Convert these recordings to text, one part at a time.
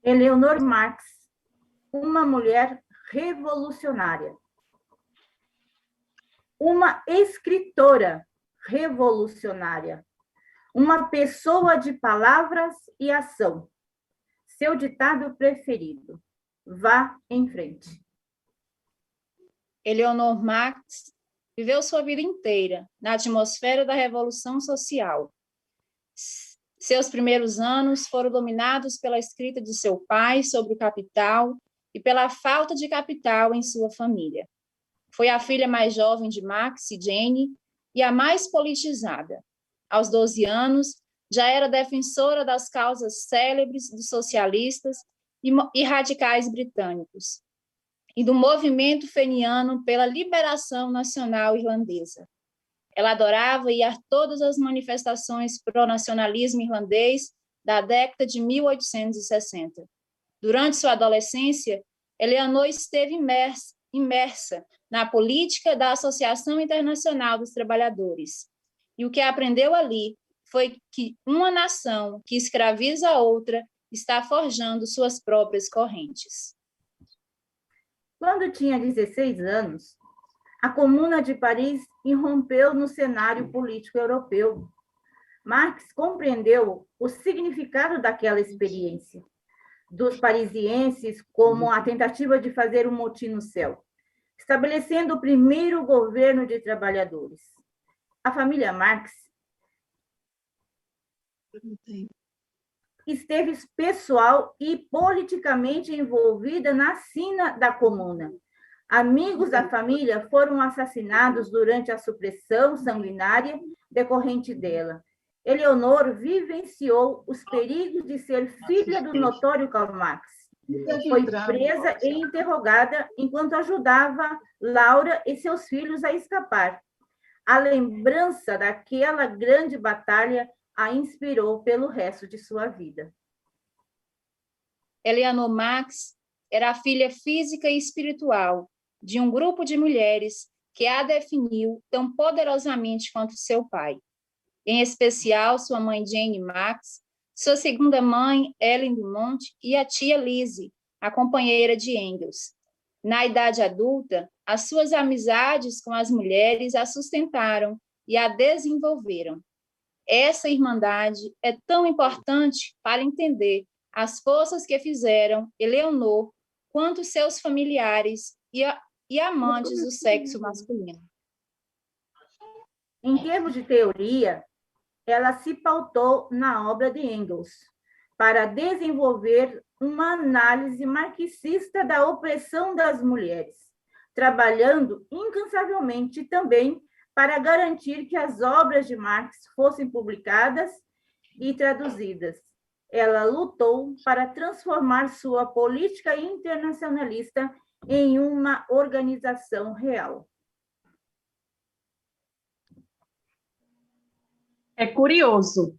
Eleanor Marx, uma mulher revolucionária. Uma escritora revolucionária. Uma pessoa de palavras e ação. Seu ditado preferido: vá em frente. Eleanor Marx viveu sua vida inteira na atmosfera da Revolução Social. Seus primeiros anos foram dominados pela escrita de seu pai sobre o capital e pela falta de capital em sua família. Foi a filha mais jovem de Max e Jane e a mais politizada. Aos 12 anos, já era defensora das causas célebres dos socialistas e radicais britânicos e do movimento feniano pela liberação nacional irlandesa. Ela adorava ir a todas as manifestações pró-nacionalismo irlandês da década de 1860. Durante sua adolescência, Eleanor esteve imersa na política da Associação Internacional dos Trabalhadores. E o que aprendeu ali foi que uma nação que escraviza a outra está forjando suas próprias correntes. Quando tinha 16 anos, a Comuna de Paris irrompeu no cenário político europeu. Marx compreendeu o significado daquela experiência, dos parisienses como a tentativa de fazer um motim no céu, estabelecendo o primeiro governo de trabalhadores. A família Marx esteve pessoal e politicamente envolvida na sina da Comuna. Amigos da família foram assassinados durante a supressão sanguinária decorrente dela. Eleanor vivenciou os perigos de ser filha do notório Karl Marx. Foi presa e interrogada enquanto ajudava Laura e seus filhos a escapar. A lembrança daquela grande batalha a inspirou pelo resto de sua vida. Eleanor Marx era a filha física e espiritual de um grupo de mulheres que a definiu tão poderosamente quanto seu pai. Em especial, sua mãe Jane Marx, sua segunda mãe, Ellen Dumont, e a tia Lizzie, a companheira de Engels. Na idade adulta, as suas amizades com as mulheres a sustentaram e a desenvolveram. Essa irmandade é tão importante para entender as forças que fizeram Eleanor quanto seus familiares e amantes do sexo masculino. Em termos de teoria, ela se pautou na obra de Engels para desenvolver uma análise marxista da opressão das mulheres, trabalhando incansavelmente também para garantir que as obras de Marx fossem publicadas e traduzidas. Ela lutou para transformar sua política internacionalista em uma organização real. É curioso,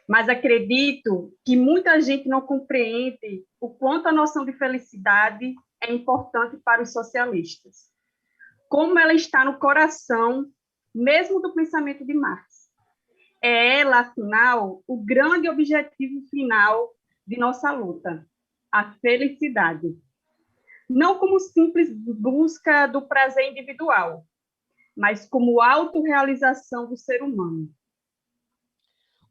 mas acredito que muita gente não compreende o quanto a noção de felicidade é importante para os socialistas. Como ela está no coração mesmo do pensamento de Marx. É ela, afinal, o grande objetivo final de nossa luta, a felicidade. Não como simples busca do prazer individual, mas como autorrealização do ser humano.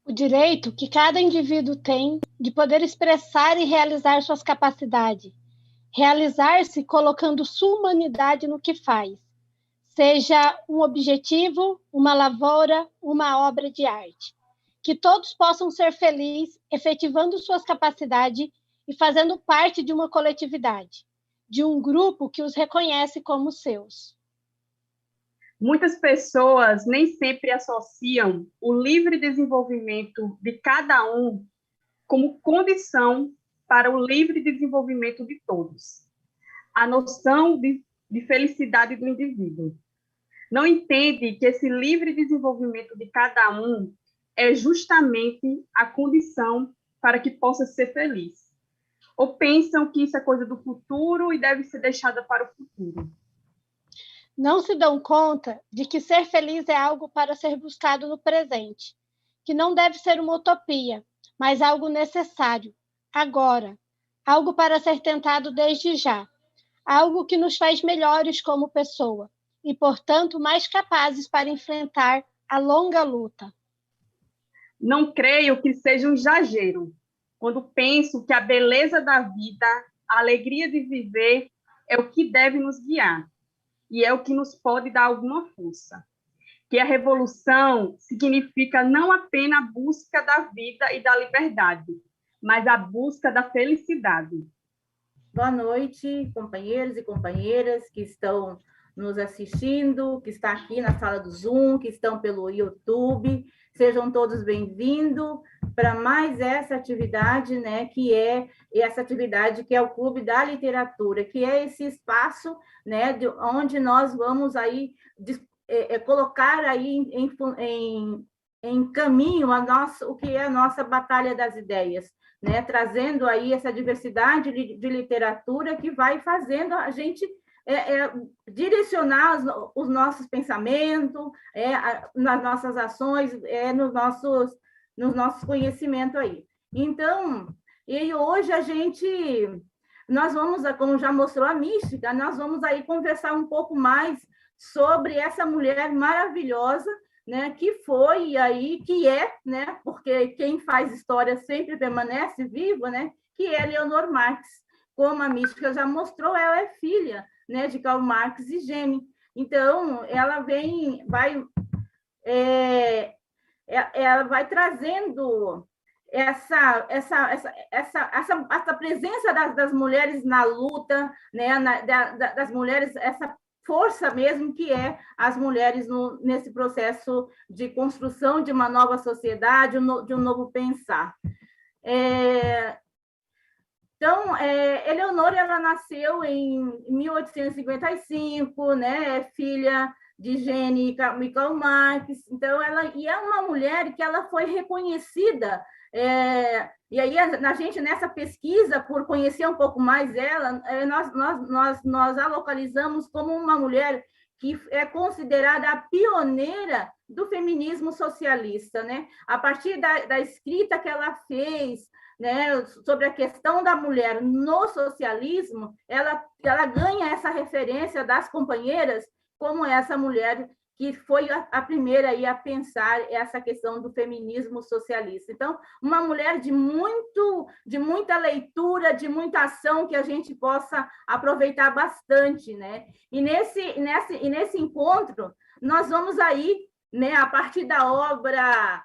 O direito que cada indivíduo tem de poder expressar e realizar suas capacidades, realizar-se colocando sua humanidade no que faz, seja um objetivo, uma lavoura, uma obra de arte. Que todos possam ser felizes, efetivando suas capacidades e fazendo parte de uma coletividade, de um grupo que os reconhece como seus. Muitas pessoas nem sempre associam o livre desenvolvimento de cada um como condição para o livre desenvolvimento de todos. A noção de felicidade do indivíduo. Não entende que esse livre desenvolvimento de cada um é justamente a condição para que possa ser feliz. Ou pensam que isso é coisa do futuro e deve ser deixada para o futuro. Não se dão conta de que ser feliz é algo para ser buscado no presente, que não deve ser uma utopia, mas algo necessário, agora, algo para ser tentado desde já, algo que nos faz melhores como pessoa e, portanto, mais capazes para enfrentar a longa luta. Não creio que seja um exagero quando penso que a beleza da vida, a alegria de viver é o que deve nos guiar e é o que nos pode dar alguma força. Que a revolução significa não apenas a busca da vida e da liberdade, mas a busca da felicidade. Boa noite, companheiros e companheiras que estão nos assistindo, que estão aqui na sala do Zoom, que estão pelo YouTube. Sejam todos bem-vindos para mais essa atividade, né, que é o Clube da Literatura, que é esse espaço, né, onde nós vamos aí colocar aí em caminho o que é a nossa batalha das ideias, né, trazendo aí essa diversidade de literatura que vai fazendo a gente direcionar os nossos pensamentos, nas nossas ações, nos nossos conhecimentos aí. Então, e hoje nós vamos, como já mostrou a Mística, nós vamos aí conversar um pouco mais sobre essa mulher maravilhosa, né, que foi aí, que é, né, porque quem faz história sempre permanece vivo, né, que é Leonor Marx. Como a Mística já mostrou, ela é filha, né, de Karl Marx e Gene. Então, ela vai trazendo essa presença das mulheres na luta, né, das mulheres, essa força mesmo que é as mulheres nesse processo de construção de uma nova sociedade, de um novo pensar. Então, Eleonora, ela nasceu em 1855, né? É filha de Gene e Karl Marx. Então, ela é uma mulher que ela foi reconhecida. E aí, a gente, nessa pesquisa, por conhecer um pouco mais ela, nós a localizamos como uma mulher que é considerada a pioneira do feminismo socialista, né? A partir da escrita que ela fez, né, sobre a questão da mulher no socialismo, ela ganha essa referência das companheiras como essa mulher que foi a primeira aí a pensar essa questão do feminismo socialista. Então, uma mulher de muita leitura, de muita ação que a gente possa aproveitar bastante, né? E nesse encontro, nós vamos aí, né, a partir da obra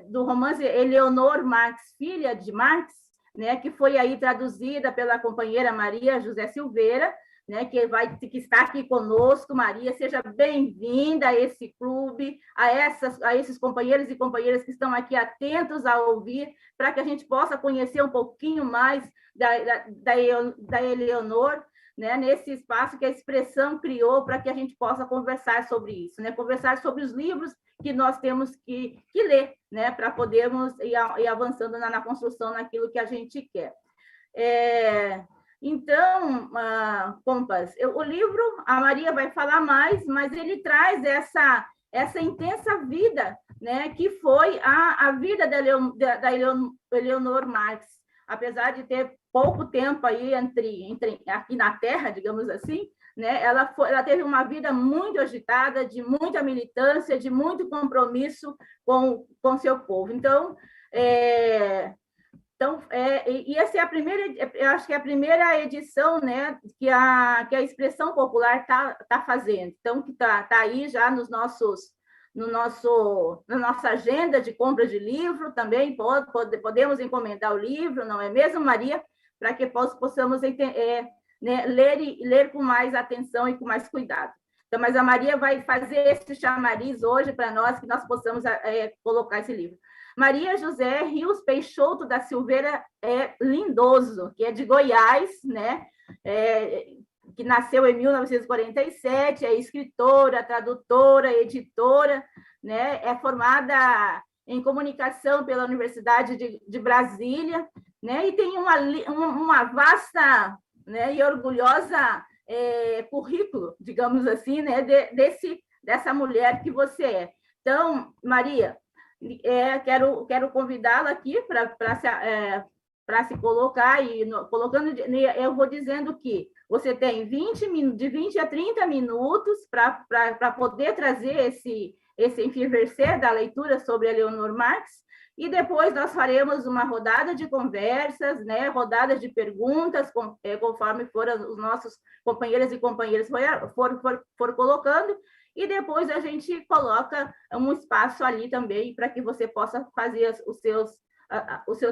do romance Eleonor Marx, filha de Marx, né, que foi aí traduzida pela companheira Maria José Silveira, né, que está aqui conosco. Maria, seja bem-vinda a esse clube, a esses companheiros e companheiras que estão aqui atentos a ouvir, para que a gente possa conhecer um pouquinho mais da Eleonor, né, nesse espaço que a Expressão criou para que a gente possa conversar sobre isso, né, conversar sobre os livros que nós temos que ler, né, para podermos ir avançando na construção naquilo que a gente quer. Então, compas, o livro, a Maria vai falar mais, mas ele traz essa intensa vida, né, que foi a vida da Eleonor Marx, apesar de ter pouco tempo aí aqui na Terra, digamos assim, né, ela teve uma vida muito agitada, de muita militância, de muito compromisso com seu povo. Então, e essa é a primeira, eu acho que é a primeira edição, né, que a Expressão Popular tá fazendo. Então, que tá aí já na nossa agenda de compra de livro, também podemos encomendar o livro, não é mesmo, Maria? Para que possamos né, ler com mais atenção e com mais cuidado. Então, mas a Maria vai fazer esse chamariz hoje para nós, que nós possamos colocar esse livro. Maria José Rios Peixoto da Silveira Lindoso, que é de Goiás, né? Que nasceu em 1947, é escritora, tradutora, editora, né? É formada em comunicação pela Universidade de Brasília, né? E tem uma vasta, né, e orgulhosa currículo, digamos assim, né? Dessa mulher que você é. Então, Maria, quero convidá-la aqui para para se colocar, e colocando, eu vou dizendo que você tem de 20 a 30 minutos para poder trazer esse enfervecer da leitura sobre a Leonor Marx, e depois nós faremos uma rodada de conversas, né, rodadas de perguntas, conforme foram os nossos companheiras e companheiros for colocando, e depois a gente coloca um espaço ali também para que você possa fazer os seus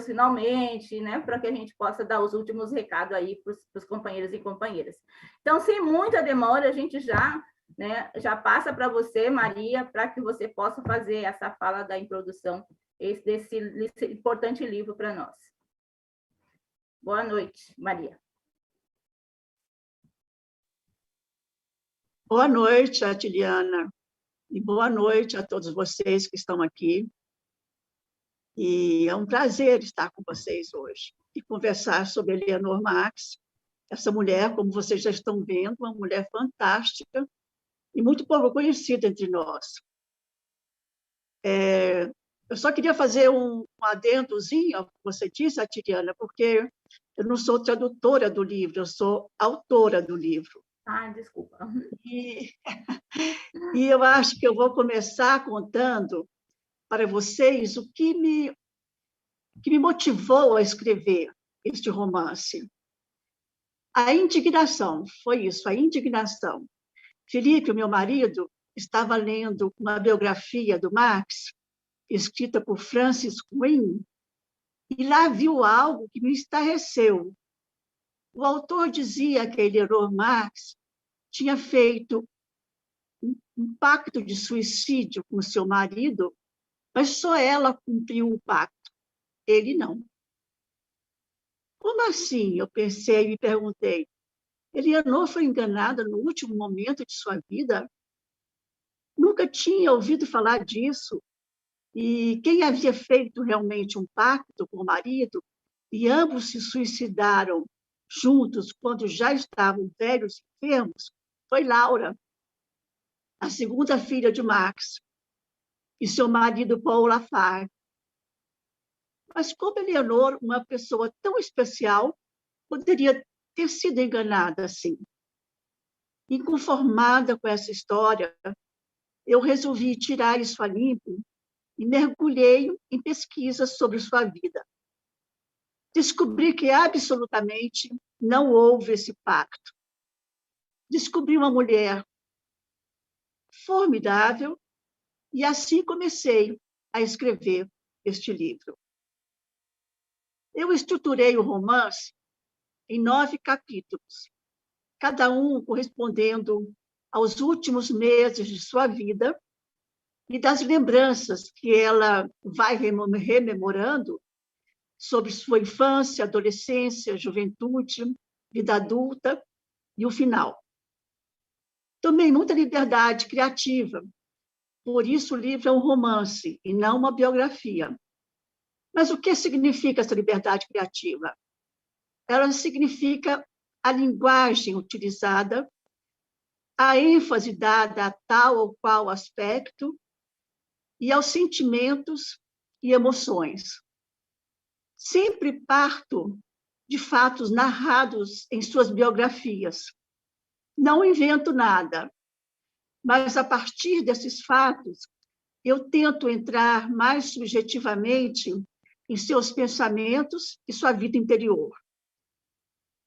finalmente, né, para que a gente possa dar os últimos recados aí para os companheiros e companheiras. Então, sem muita demora, a gente já passa para você, Maria, para que você possa fazer essa fala da introdução desse importante livro para nós. Boa noite, Maria. Boa noite, Atiliana, e boa noite a todos vocês que estão aqui. E é um prazer estar com vocês hoje e conversar sobre Leonor Marx, essa mulher, como vocês já estão vendo, uma mulher fantástica e muito pouco conhecida entre nós. Eu só queria fazer um adendozinho ao que você disse, Atiliana, porque eu não sou tradutora do livro, eu sou autora do livro. Ah, desculpa. E eu acho que eu vou começar contando para vocês o que me motivou a escrever este romance. A indignação, foi isso, a indignação. Felipe, o meu marido, estava lendo uma biografia do Marx, escrita por Francis Green, e lá viu algo que me estarreceu. O autor dizia que Leonor Marx tinha feito um pacto de suicídio com seu marido, mas só ela cumpriu o pacto, ele não. Como assim? Eu pensei e me perguntei. Leonor foi enganada no último momento de sua vida? Nunca tinha ouvido falar disso. E quem havia feito realmente um pacto com o marido, e ambos se suicidaram juntos quando já estavam velhos e enfermos, foi Laura, a segunda filha de Marx, e seu marido Paul Lafargue. Mas como Leonor, uma pessoa tão especial, poderia ter sido enganada assim? Inconformada com essa história, eu resolvi tirar isso a limpo e mergulhei em pesquisas sobre sua vida. Descobri que absolutamente não houve esse pacto. Descobri uma mulher formidável e assim comecei a escrever este livro. Eu estruturei o romance em 9 capítulos, cada um correspondendo aos últimos meses de sua vida e das lembranças que ela vai rememorando sobre sua infância, adolescência, juventude, vida adulta e o final. Tomei muita liberdade criativa, por isso o livro é um romance e não uma biografia. Mas o que significa essa liberdade criativa? Ela significa a linguagem utilizada, a ênfase dada a tal ou qual aspecto e aos sentimentos e emoções. Sempre parto de fatos narrados em suas biografias. Não invento nada, mas a partir desses fatos, eu tento entrar mais subjetivamente em seus pensamentos e sua vida interior.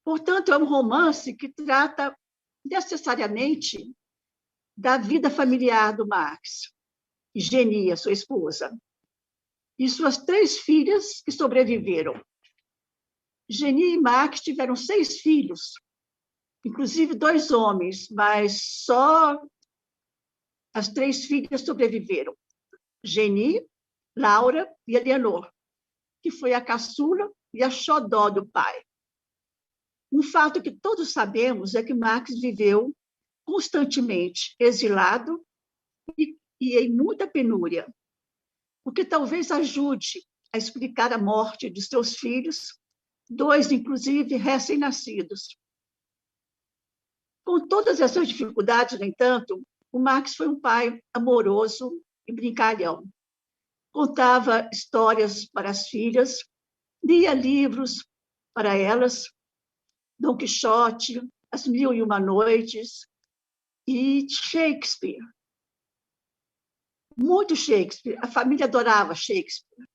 Portanto, é um romance que trata necessariamente da vida familiar do Marx, Genie, sua esposa, e suas 3 filhas que sobreviveram. Genie e Marx tiveram 6 filhos, inclusive 2 homens, mas só as 3 filhas sobreviveram. Genie, Laura e Leonor, que foi a caçula e a xodó do pai. Um fato que todos sabemos é que Marx viveu constantemente exilado e em muita penúria, o que talvez ajude a explicar a morte de seus filhos, 2, inclusive, recém-nascidos. Com todas essas dificuldades, no entanto, o Marx foi um pai amoroso e brincalhão. Contava histórias para as filhas Lia livros para elas, Dom Quixote, As Mil e Uma Noites e Shakespeare. Muito Shakespeare. A família adorava Shakespeare.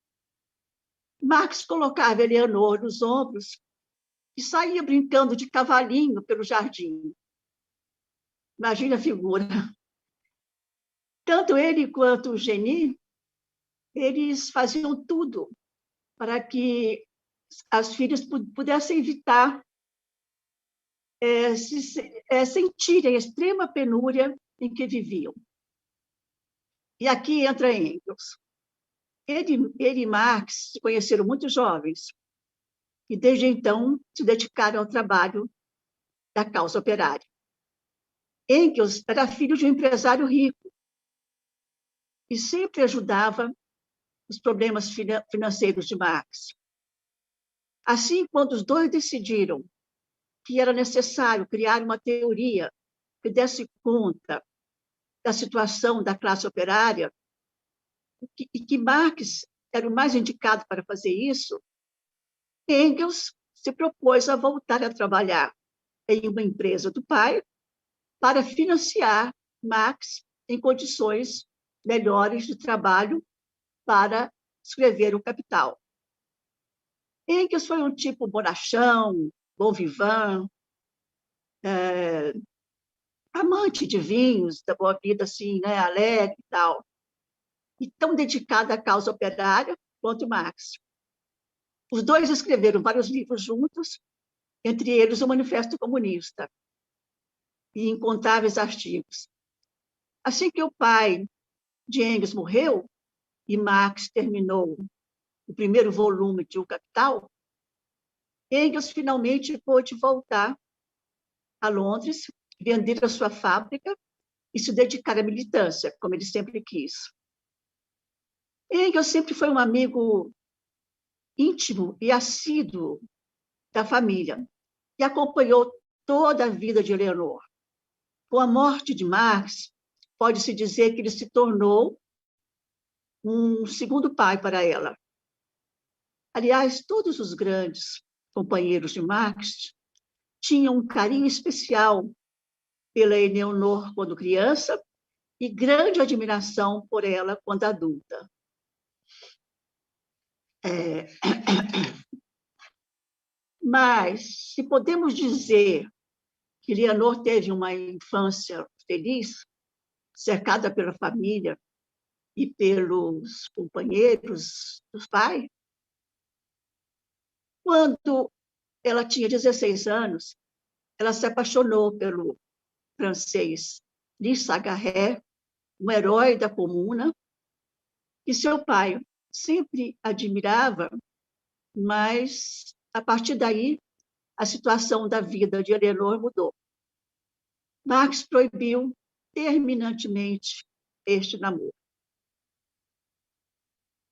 Marx colocava Eleanor nos ombros e saía brincando de cavalinho pelo jardim. Imagina a figura. Tanto ele quanto o Geni, eles faziam tudo para que as filhas pudessem evitar sentirem a extrema penúria em que viviam. E aqui entra Engels. Ele e Marx se conheceram muito jovens e, desde então, se dedicaram ao trabalho da causa operária. Engels era filho de um empresário rico e sempre ajudava os problemas financeiros de Marx. Assim, quando os dois decidiram que era necessário criar uma teoria que desse conta da situação da classe operária, e que Marx era o mais indicado para fazer isso, Engels se propôs a voltar a trabalhar em uma empresa do pai para financiar Marx em condições melhores de trabalho para escrever o Capital. Engels foi um tipo bonachão, bon vivant, amante de vinhos, da boa vida, assim, né, alegre e tal, e tão dedicado à causa operária quanto Marx. Os dois escreveram vários livros juntos, entre eles o Manifesto Comunista, e incontáveis artigos. Assim que o pai de Engels morreu e Marx terminou o primeiro volume de O Capital, Engels finalmente pôde voltar a Londres, vender a sua fábrica e se dedicar à militância, como ele sempre quis. Engels sempre foi um amigo íntimo e assíduo da família e acompanhou toda a vida de Eleanor. Com a morte de Marx, pode-se dizer que ele se tornou um segundo pai para ela. Aliás, todos os grandes companheiros de Marx tinham um carinho especial pela Eleanor quando criança e grande admiração por ela quando adulta. Mas, se podemos dizer que Eleanor teve uma infância feliz, cercada pela família e pelos companheiros do pai, quando ela tinha 16 anos, ela se apaixonou pelo francês Louis Sagarret, um herói da Comuna, que seu pai sempre admirava, mas, a partir daí, a situação da vida de Eleanor mudou. Marx proibiu terminantemente este namoro.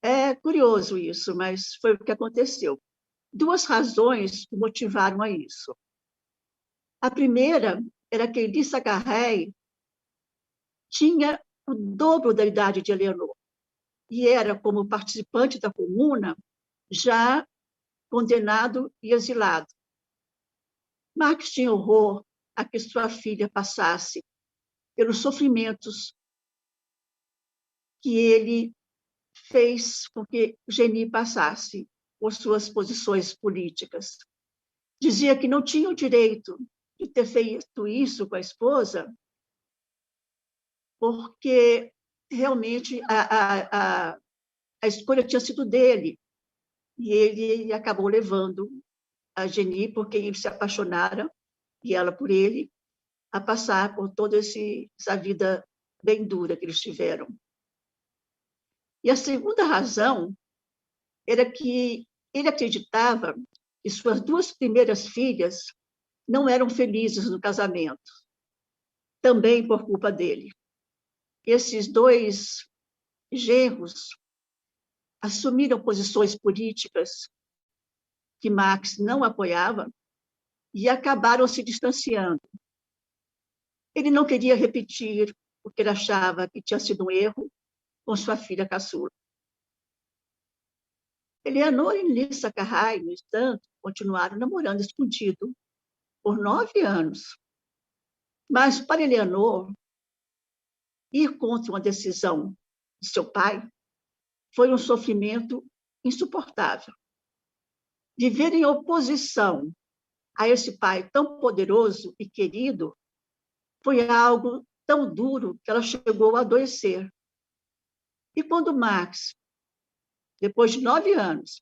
É curioso isso, mas foi o que aconteceu. Duas razões o motivaram a isso. A primeira era que Louis Sagarret tinha o dobro da idade de Eleanor e era, como participante da Comuna, já condenado e exilado. Marx tinha horror a que sua filha passasse pelos sofrimentos que ele fez com que Geni passasse por suas posições políticas. Dizia que não tinha o direito de ter feito isso com a esposa, porque realmente a escolha tinha sido dele, e ele acabou levando a Geni, porque eles se apaixonaram, e ela por ele, a passar por toda essa vida bem dura que eles tiveram. E a segunda razão era que ele acreditava que suas duas primeiras filhas não eram felizes no casamento, também por culpa dele. Esses dois genros assumiram posições políticas que Marx não apoiava e acabaram se distanciando. Ele não queria repetir o que ele achava que tinha sido um erro com sua filha caçula. Eleanor e Lisa Carrai, no entanto, continuaram namorando escondido por 9 anos. Mas, para Eleanor, ir contra uma decisão de seu pai foi um sofrimento insuportável. Viver em oposição a esse pai tão poderoso e querido foi algo tão duro que ela chegou a adoecer. E quando Max, depois de 9 anos,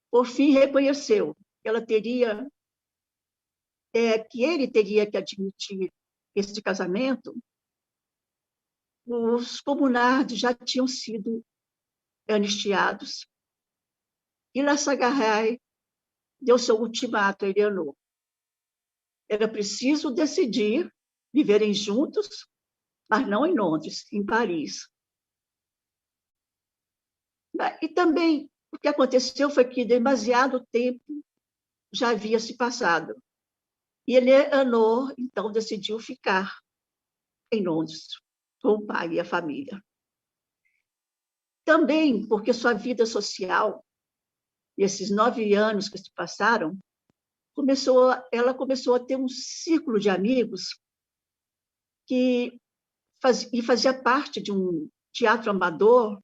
por fim reconheceu que que ele teria que admitir esse casamento, os comunardos já tinham sido anistiados. E Lassagarray deu seu ultimato a Eleanor. Era preciso decidir viverem juntos, mas não em Londres, em Paris. E também o que aconteceu foi que demasiado tempo já havia se passado. E Eleanor, então, decidiu ficar em Londres com o pai e a família. Também porque sua vida social, nesses 9 anos que se passaram, ela começou a ter um círculo de amigos que fazia parte de um teatro amador,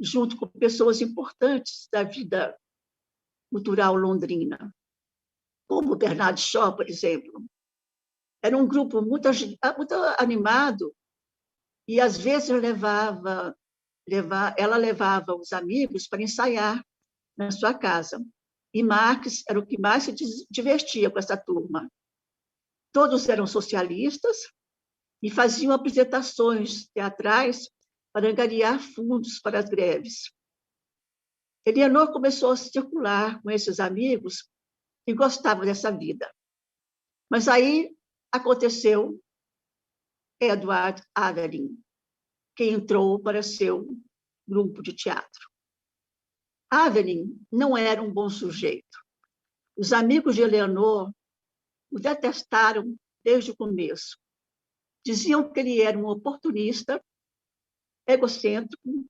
junto com pessoas importantes da vida cultural londrina, como Bernard Shaw, por exemplo. Era um grupo muito animado e, às vezes, ela levava os amigos para ensaiar na sua casa. E Marx era o que mais se divertia com essa turma. Todos eram socialistas e faziam apresentações teatrais para angariar fundos para as greves. Eleanor começou a circular com esses amigos e gostava dessa vida. Mas aí aconteceu Edward Aveling, que entrou para seu grupo de teatro. Aveling não era um bom sujeito. Os amigos de Eleanor o detestaram desde o começo. Diziam que ele era um oportunista, egocêntrico,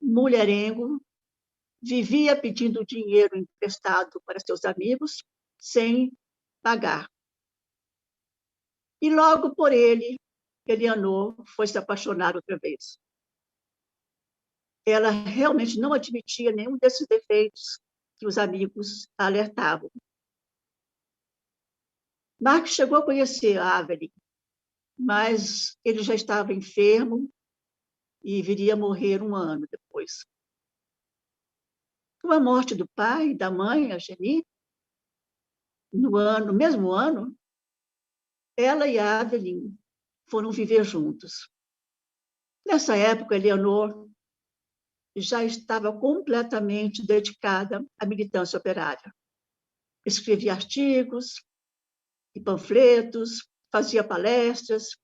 mulherengo, vivia pedindo dinheiro emprestado para seus amigos sem pagar. E logo por ele, Eleanor foi se apaixonar outra vez. Ela realmente não admitia nenhum desses defeitos que os amigos alertavam. Marx chegou a conhecer Aveling, mas ele já estava enfermo e viria a morrer 1 ano depois. Com a morte do pai e da mãe, a Jenny, no mesmo ano, ela e Aveling foram viver juntos. Nessa época, Eleanor já estava completamente dedicada à militância operária. Escrevia artigos e panfletos, fazia palestras,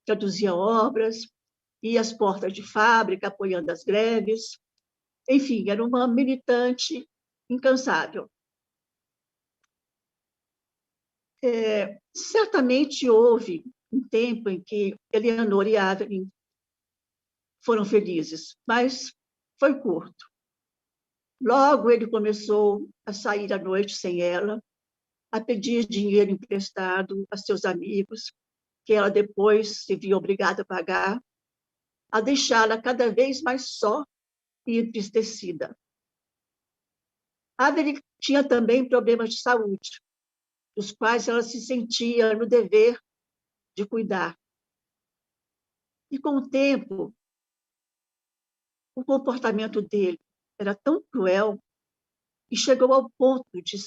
traduzia obras, ia às portas de fábrica apoiando as greves. Enfim, era uma militante incansável. Certamente houve um tempo em que Eleanor e Aveling foram felizes, mas foi curto. Logo ele começou a sair à noite sem ela, a pedir dinheiro emprestado a seus amigos, que ela depois se via obrigada a pagar, a deixá-la cada vez mais só e entristecida. Aveling tinha também problemas de saúde, dos quais ela se sentia no dever de cuidar. E com o tempo, o comportamento dele era tão cruel que chegou ao ponto de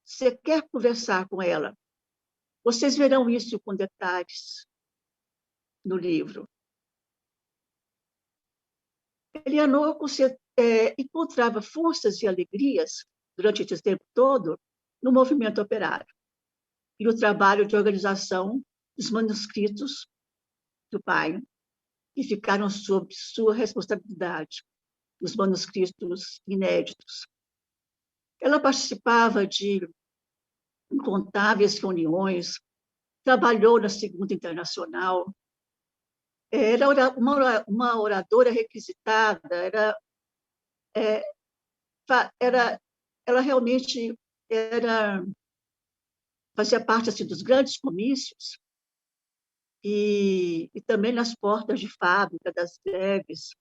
sequer conversar com ela. Vocês verão isso com detalhes no livro. Eleanor encontrava forças e alegrias durante esse tempo todo no movimento operário e no trabalho de organização dos manuscritos do pai, que ficaram sob sua responsabilidade, os manuscritos inéditos. Ela participava de incontáveis reuniões, trabalhou na Segunda Internacional, era uma oradora requisitada, ela realmente fazia parte assim, dos grandes comícios e também nas portas de fábrica, das greves.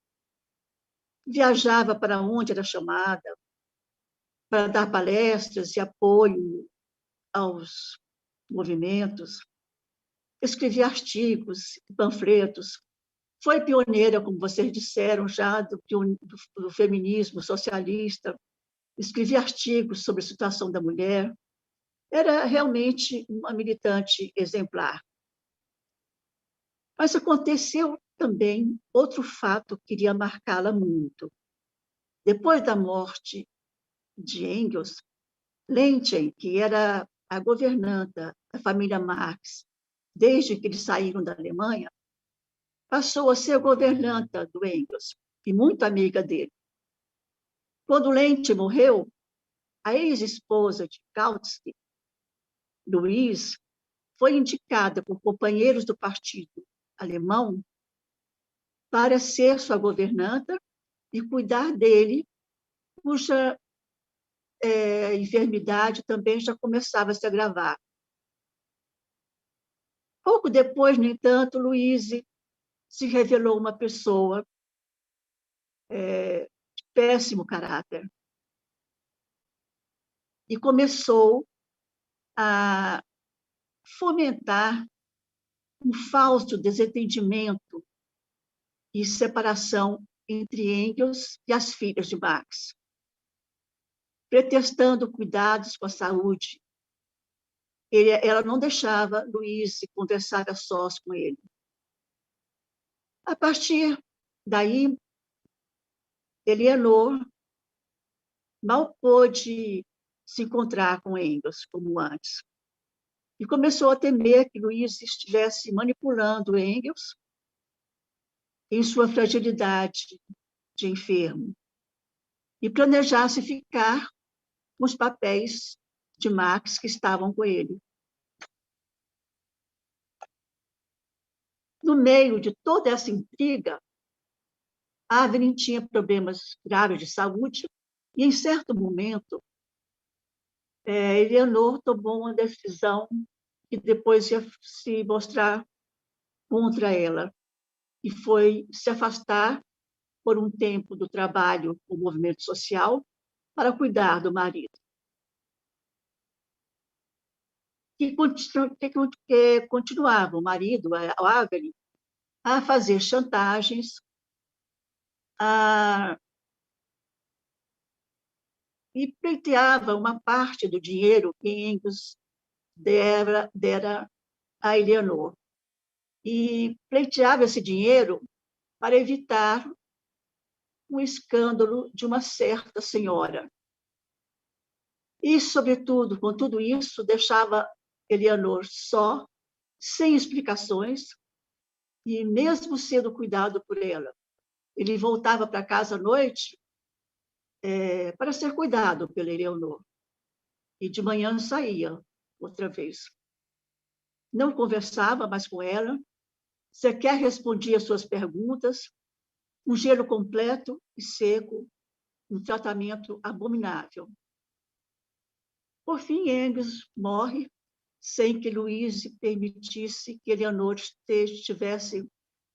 Viajava para onde era chamada, para dar palestras e apoio aos movimentos. Escrevia artigos, panfletos. Foi pioneira, como vocês disseram, já do feminismo socialista. Escrevia artigos sobre a situação da mulher. Era realmente uma militante exemplar. Mas aconteceu também outro fato que iria marcá-la muito. Depois da morte de Engels, Lentjen, que era a governanta da família Marx, desde que eles saíram da Alemanha, passou a ser governanta do Engels e muito amiga dele. Quando Lentjen morreu, a ex-esposa de Kautsky, Louise, foi indicada por companheiros do partido alemão para ser sua governanta e cuidar dele, cuja enfermidade também já começava a se agravar. Pouco depois, no entanto, Louise se revelou uma pessoa de péssimo caráter e começou a fomentar um falso desentendimento e separação entre Engels e as filhas de Marx, pretextando cuidados com a saúde. Ela não deixava Louise conversar a sós com ele. A partir daí, Eleanor mal pôde se encontrar com Engels como antes e começou a temer que Louise estivesse manipulando Engels em sua fragilidade de enfermo e planejasse ficar com os papéis de Marx que estavam com ele. No meio de toda essa intriga, Avelin tinha problemas graves de saúde e, em certo momento, Eleanor tomou uma decisão que depois ia se mostrar contra ela, e foi se afastar por um tempo do trabalho com o movimento social para cuidar do marido. Que continuava o marido, o Avelin, a fazer chantagens, e pleiteava uma parte do dinheiro que Engels dera a Eleanor. E pleiteava esse dinheiro para evitar um escândalo de uma certa senhora. E, sobretudo, com tudo isso, deixava Eleanor só, sem explicações, e mesmo sendo cuidado por ela. Ele voltava para casa à noite para ser cuidado pela Eleanor. E de manhã saía outra vez. Não conversava mais com ela, sequer respondia às suas perguntas, um gelo completo e seco, um tratamento abominável. Por fim, Engels morre sem que Louise permitisse que Eleanor estivesse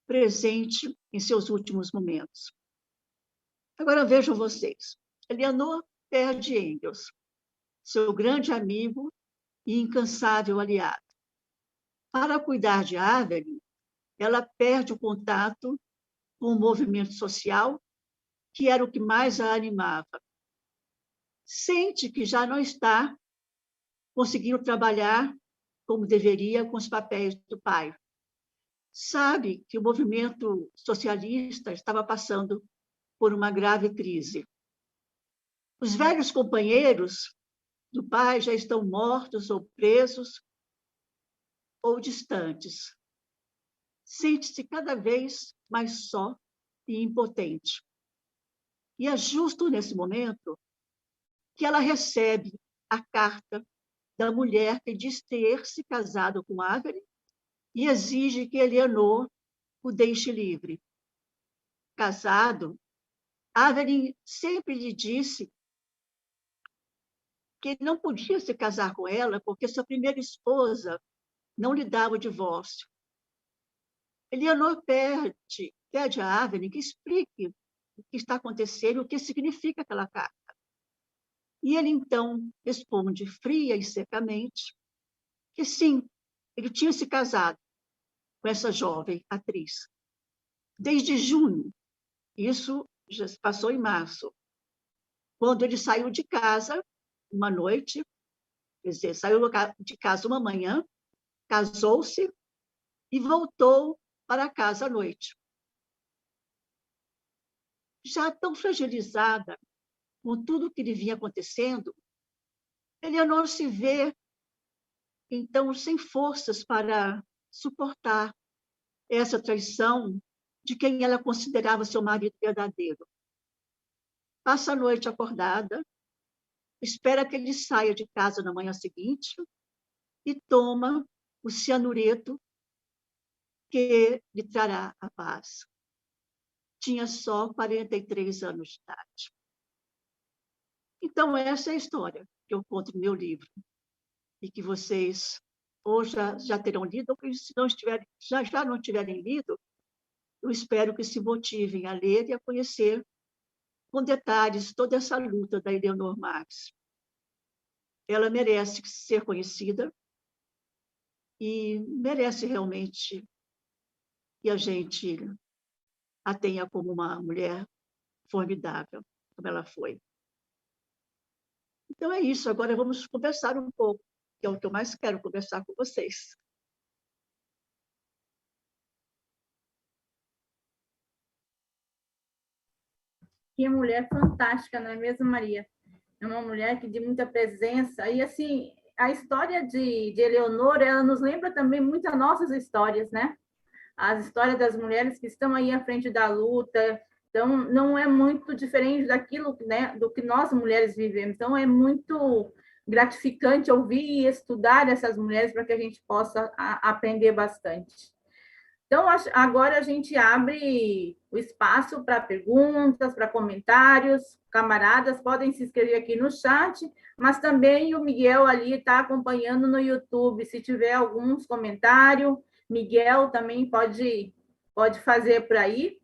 presente em seus últimos momentos. Agora vejam vocês. Eleanor perde Engels, seu grande amigo e incansável aliado. Para cuidar de Avelin, ela perde o contato com o movimento social, que era o que mais a animava. Sente que já não está conseguindo trabalhar como deveria com os papéis do pai. Sabe que o movimento socialista estava passando por uma grave crise. Os velhos companheiros do pai já estão mortos ou presos ou distantes. Sente-se cada vez mais só e impotente. E é justo nesse momento que ela recebe a carta da mulher que diz ter se casado com Avelin e exige que Eleanor o deixe livre. Casado, Avelin sempre lhe disse que ele não podia se casar com ela porque sua primeira esposa não lhe dava o divórcio. Eleanor pede a Aveline que explique o que está acontecendo, o que significa aquela carta. E ele, então, responde fria e secamente que sim, ele tinha se casado com essa jovem atriz. Desde junho, isso já se passou em março, quando ele saiu de casa uma noite, quer dizer, saiu de casa uma manhã, casou-se e voltou para casa à noite. Já tão fragilizada com tudo que lhe vinha acontecendo, Eleanor se vê, então, sem forças para suportar essa traição de quem ela considerava seu marido verdadeiro. Passa a noite acordada, espera que ele saia de casa na manhã seguinte e toma o cianureto que lhe trará a paz. Tinha só 43 anos de idade. Então, essa é a história que eu conto no meu livro e que vocês ou já terão lido, ou se não estiverem, já não tiverem lido, eu espero que se motivem a ler e a conhecer com detalhes toda essa luta da Eleanor Marx. Ela merece ser conhecida e merece realmente que a gente a tenha como uma mulher formidável, como ela foi. Então é isso, agora vamos conversar um pouco, que é o que eu mais quero conversar com vocês. Que mulher fantástica, não é mesmo, Maria? É uma mulher que de muita presença. E, assim, a história de Eleonora, ela nos lembra também muito as nossas histórias, né? As histórias das mulheres que estão aí à frente da luta. Então, não é muito diferente daquilo, né, do que nós mulheres vivemos. Então, é muito gratificante ouvir e estudar essas mulheres para que a gente possa aprender bastante. Então, agora a gente abre o espaço para perguntas, para comentários. Camaradas podem se inscrever aqui no chat, mas também o Miguel ali está acompanhando no YouTube. Se tiver alguns comentários, Miguel também pode fazer por aí.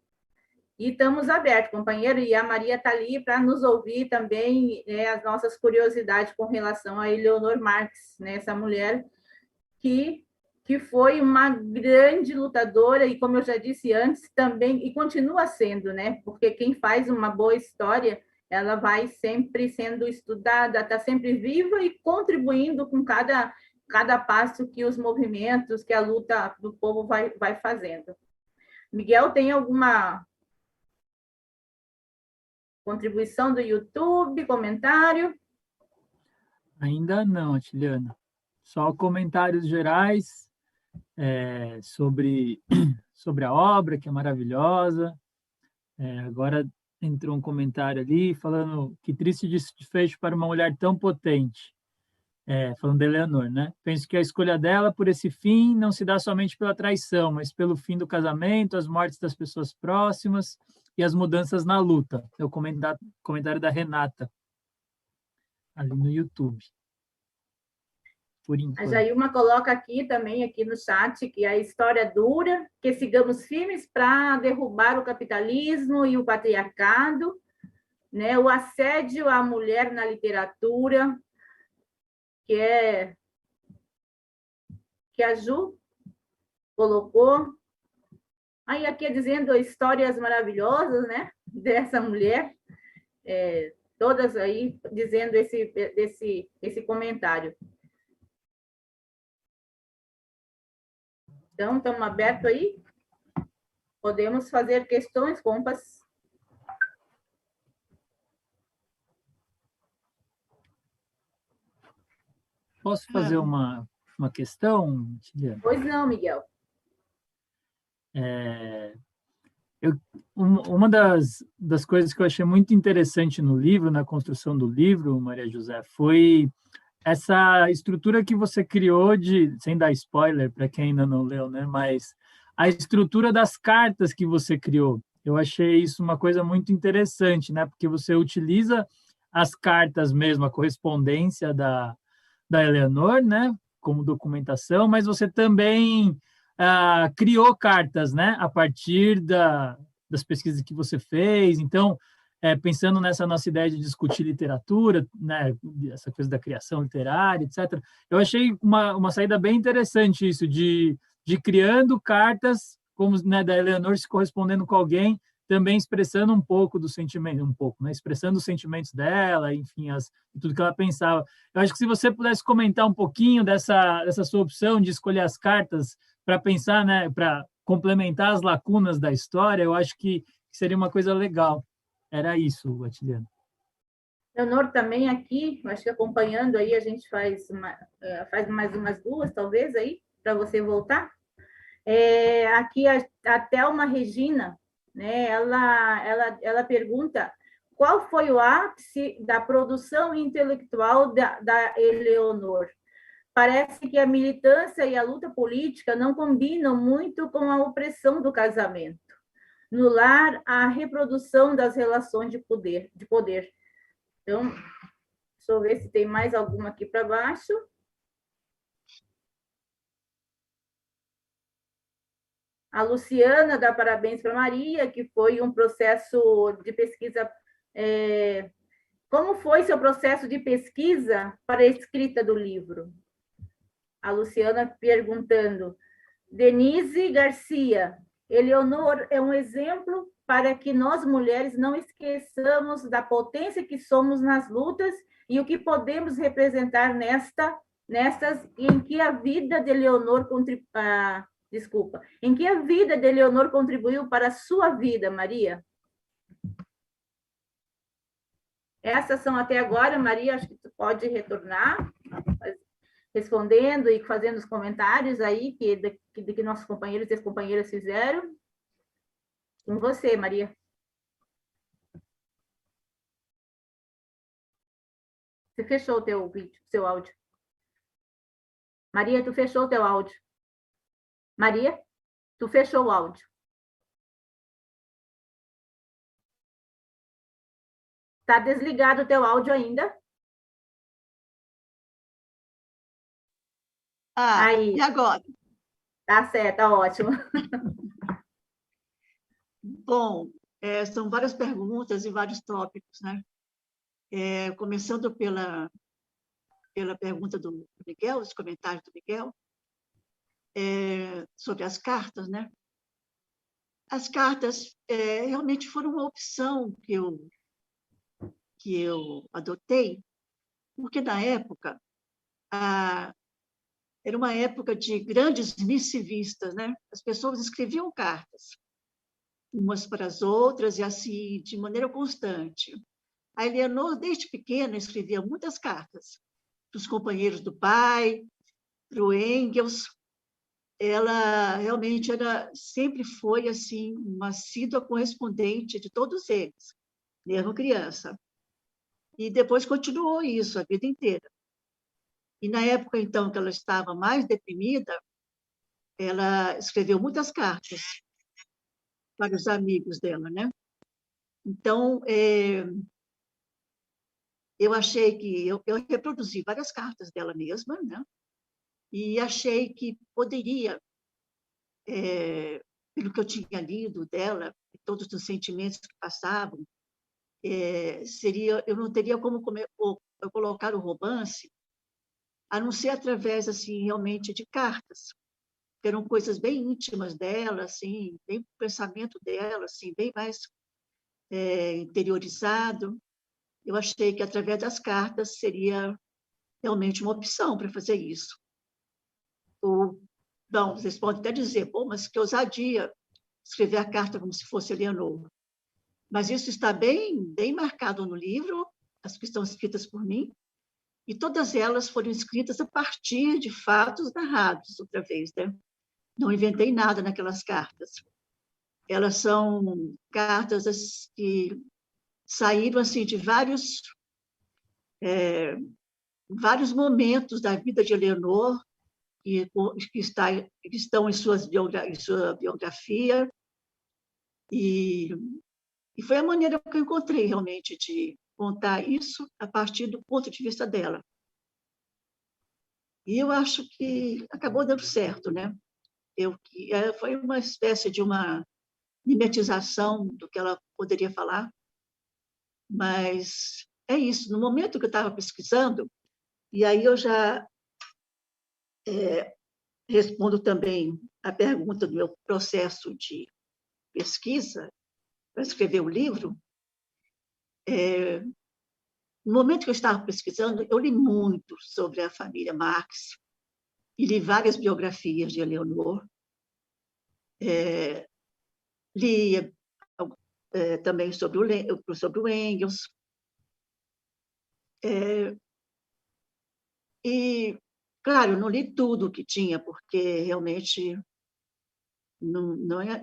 E estamos abertos, companheiro, e a Maria está ali para nos ouvir também, né, as nossas curiosidades com relação a Eleanor Marx, né, essa mulher que foi uma grande lutadora e, como eu já disse antes, também, e continua sendo, né? Porque quem faz uma boa história, ela vai sempre sendo estudada, está sempre viva e contribuindo com cada passo que os movimentos, que a luta do povo vai fazendo. Miguel, tem alguma contribuição do YouTube, comentário? Ainda não, Atiliana. Só comentários gerais sobre a obra, que é maravilhosa. Agora entrou um comentário ali falando que triste desfecho para uma mulher tão potente. Falando da Eleanor, né? Penso que a escolha dela por esse fim não se dá somente pela traição, mas pelo fim do casamento, as mortes das pessoas próximas e as mudanças na luta. É o comentário da Renata, ali no YouTube. A Jailma coloca aqui também, aqui no chat, que a história dura, que sigamos firmes para derrubar o capitalismo e o patriarcado, né? O assédio à mulher na literatura, que a Ju colocou. Aí aqui dizendo histórias maravilhosas, né? Dessa mulher, todas aí dizendo esse comentário. Então, estamos abertos aí. Podemos fazer questões, compas. Posso fazer uma questão, Tiliana? Pois não, Miguel. Uma das coisas que eu achei muito interessante no livro, na construção do livro, Maria José, foi essa estrutura que você criou sem dar spoiler para quem ainda não leu, né? Mas a estrutura das cartas que você criou. Eu achei isso uma coisa muito interessante, né? Porque você utiliza as cartas mesmo, a correspondência da Eleanor, né, como documentação, mas você também criou cartas, né, a partir das pesquisas que você fez. Então, pensando nessa nossa ideia de discutir literatura, né, essa coisa da criação literária, etc., eu achei uma saída bem interessante isso, de criando cartas, como, né, da Eleanor se correspondendo com alguém, também expressando um pouco do sentimento, né, expressando os sentimentos dela, enfim, tudo que ela pensava. Eu acho que se você pudesse comentar um pouquinho dessa sua opção de escolher as cartas para pensar, né, para complementar as lacunas da história, eu acho que seria uma coisa legal. Era isso, Atiliano. Leonor, também aqui, acho que acompanhando aí, a gente faz mais umas duas, talvez, aí, para você voltar. Aqui a Thelma Regina, né, ela pergunta qual foi o ápice da produção intelectual da Eleonor. Parece que a militância e a luta política não combinam muito com a opressão do casamento. No lar, a reprodução das relações de poder. Então, deixa eu ver se tem mais alguma aqui para baixo. A Luciana dá parabéns para Maria, que foi um processo de pesquisa. Como foi seu processo de pesquisa para a escrita do livro? A Luciana perguntando. Denise Garcia, Eleonor é um exemplo para que nós mulheres não esqueçamos da potência que somos nas lutas e o que podemos representar nestas em que a vida de Eleonor em que a vida de Eleonor contribuiu para a sua vida, Maria? Essas são até agora, Maria, acho que tu pode retornar, respondendo e fazendo os comentários aí que nossos companheiros e as companheiras fizeram. Com você, Maria. Você fechou o teu vídeo, seu áudio. Maria, tu fechou o teu áudio. Maria, tu fechou o áudio. Está desligado o teu áudio ainda? Aí. E agora? Tá certo, tá ótimo. Bom, são várias perguntas e vários tópicos, né? Começando pela pergunta do Miguel, os comentários do Miguel, sobre as cartas, né? As cartas realmente foram uma opção que eu adotei, porque na época era uma época de grandes missivistas, né? As pessoas escreviam cartas umas para as outras e assim de maneira constante. A Eleanor, desde pequena, escrevia muitas cartas para os companheiros do pai, para o Engels. Ela realmente sempre foi assim uma assídua correspondente de todos eles, mesmo criança. E depois continuou isso a vida inteira. E na época, então, que ela estava mais deprimida, ela escreveu muitas cartas para os amigos dela, né? Então, eu achei que eu reproduzi várias cartas dela mesma, né? E achei que poderia, pelo que eu tinha lido dela, todos os sentimentos que passavam, eu não teria como eu colocar o romance, a não ser através assim realmente de cartas, que eram coisas bem íntimas dela, assim, bem o pensamento dela, assim, bem mais interiorizado. Eu achei que através das cartas seria realmente uma opção para fazer isso. Não, vocês podem até dizer, pô, mas que ousadia escrever a carta como se fosse Eleanor. Mas isso está bem, bem marcado no livro, as que estão escritas por mim, e todas elas foram escritas a partir de fatos narrados, outra vez, né? Não inventei nada naquelas cartas. Elas são cartas que saíram assim de vários momentos da vida de Eleanor que estão em sua biografia, e foi a maneira que eu encontrei realmente de contar isso a partir do ponto de vista dela. E eu acho que acabou dando certo, né? Foi uma espécie de uma mimetização do que ela poderia falar, mas é isso. No momento que eu estava pesquisando, e aí eu já respondo também a pergunta do meu processo de pesquisa para escrever o livro. No momento que eu estava pesquisando, eu li muito sobre a família Marx e li várias biografias de Eleanor. Li também sobre o Engels. E, claro, não li tudo que tinha, porque realmente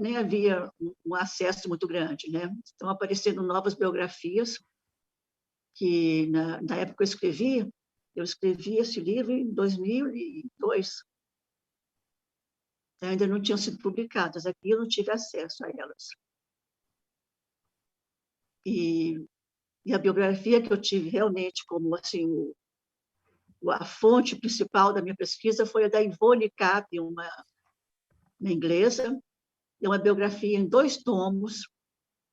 nem havia um acesso muito grande, né? Estão aparecendo novas biografias que, na época que eu escrevi esse livro em 2002. Ainda não tinham sido publicadas, aqui eu não tive acesso a elas. E a biografia que eu tive realmente como assim, a fonte principal da minha pesquisa foi a da Ivone Cap, uma inglesa. É uma biografia em 2 tomos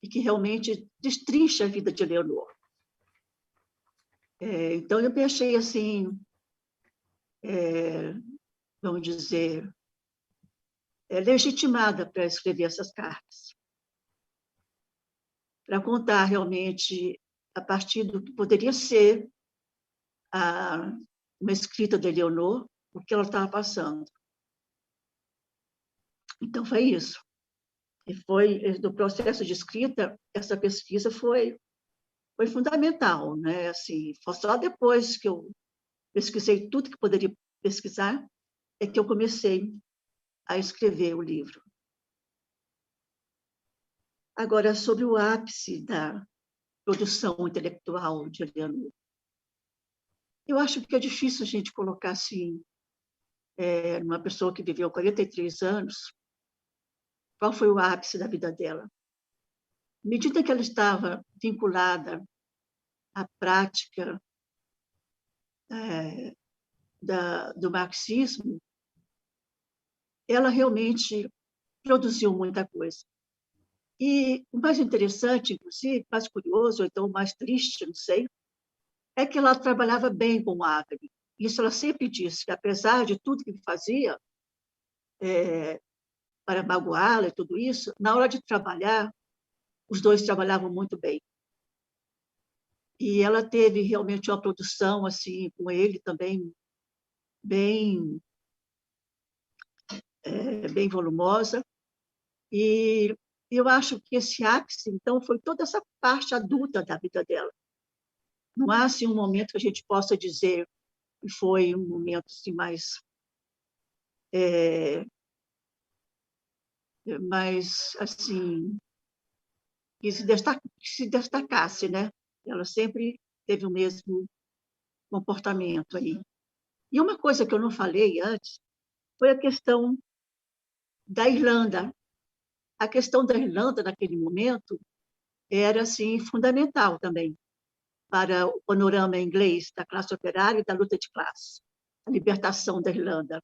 e que realmente destrincha a vida de Eleanor. Então, eu me achei assim, vamos dizer, legitimada para escrever essas cartas, para contar realmente, a partir do que poderia ser uma escrita de Eleanor, o que ela estava passando. Então, foi isso. E do processo de escrita, essa pesquisa foi fundamental, né? Assim, foi só depois que eu pesquisei tudo que poderia pesquisar, é que eu comecei a escrever o livro. Agora, sobre o ápice da produção intelectual de Eleanor, eu acho que é difícil a gente colocar assim, numa pessoa que viveu 43 anos, qual foi o ápice da vida dela. À medida que ela estava vinculada à prática do marxismo, ela realmente produziu muita coisa. E o mais interessante, inclusive, mais curioso, ou então mais triste, não sei, é que ela trabalhava bem com o Agni. Isso ela sempre disse, que apesar de tudo que ele fazia para magoá-la e tudo isso, na hora de trabalhar, os dois trabalhavam muito bem. E ela teve realmente uma produção assim com ele também bem volumosa. E eu acho que esse ápice, então, foi toda essa parte adulta da vida dela. Não há assim, um momento que a gente possa dizer que foi um momento assim, mais assim, que se destacasse, né? Ela sempre teve o mesmo comportamento aí. E uma coisa que eu não falei antes foi a questão da Irlanda. A questão da Irlanda, naquele momento, era assim, fundamental também para o panorama inglês da classe operária e da luta de classe, a libertação da Irlanda.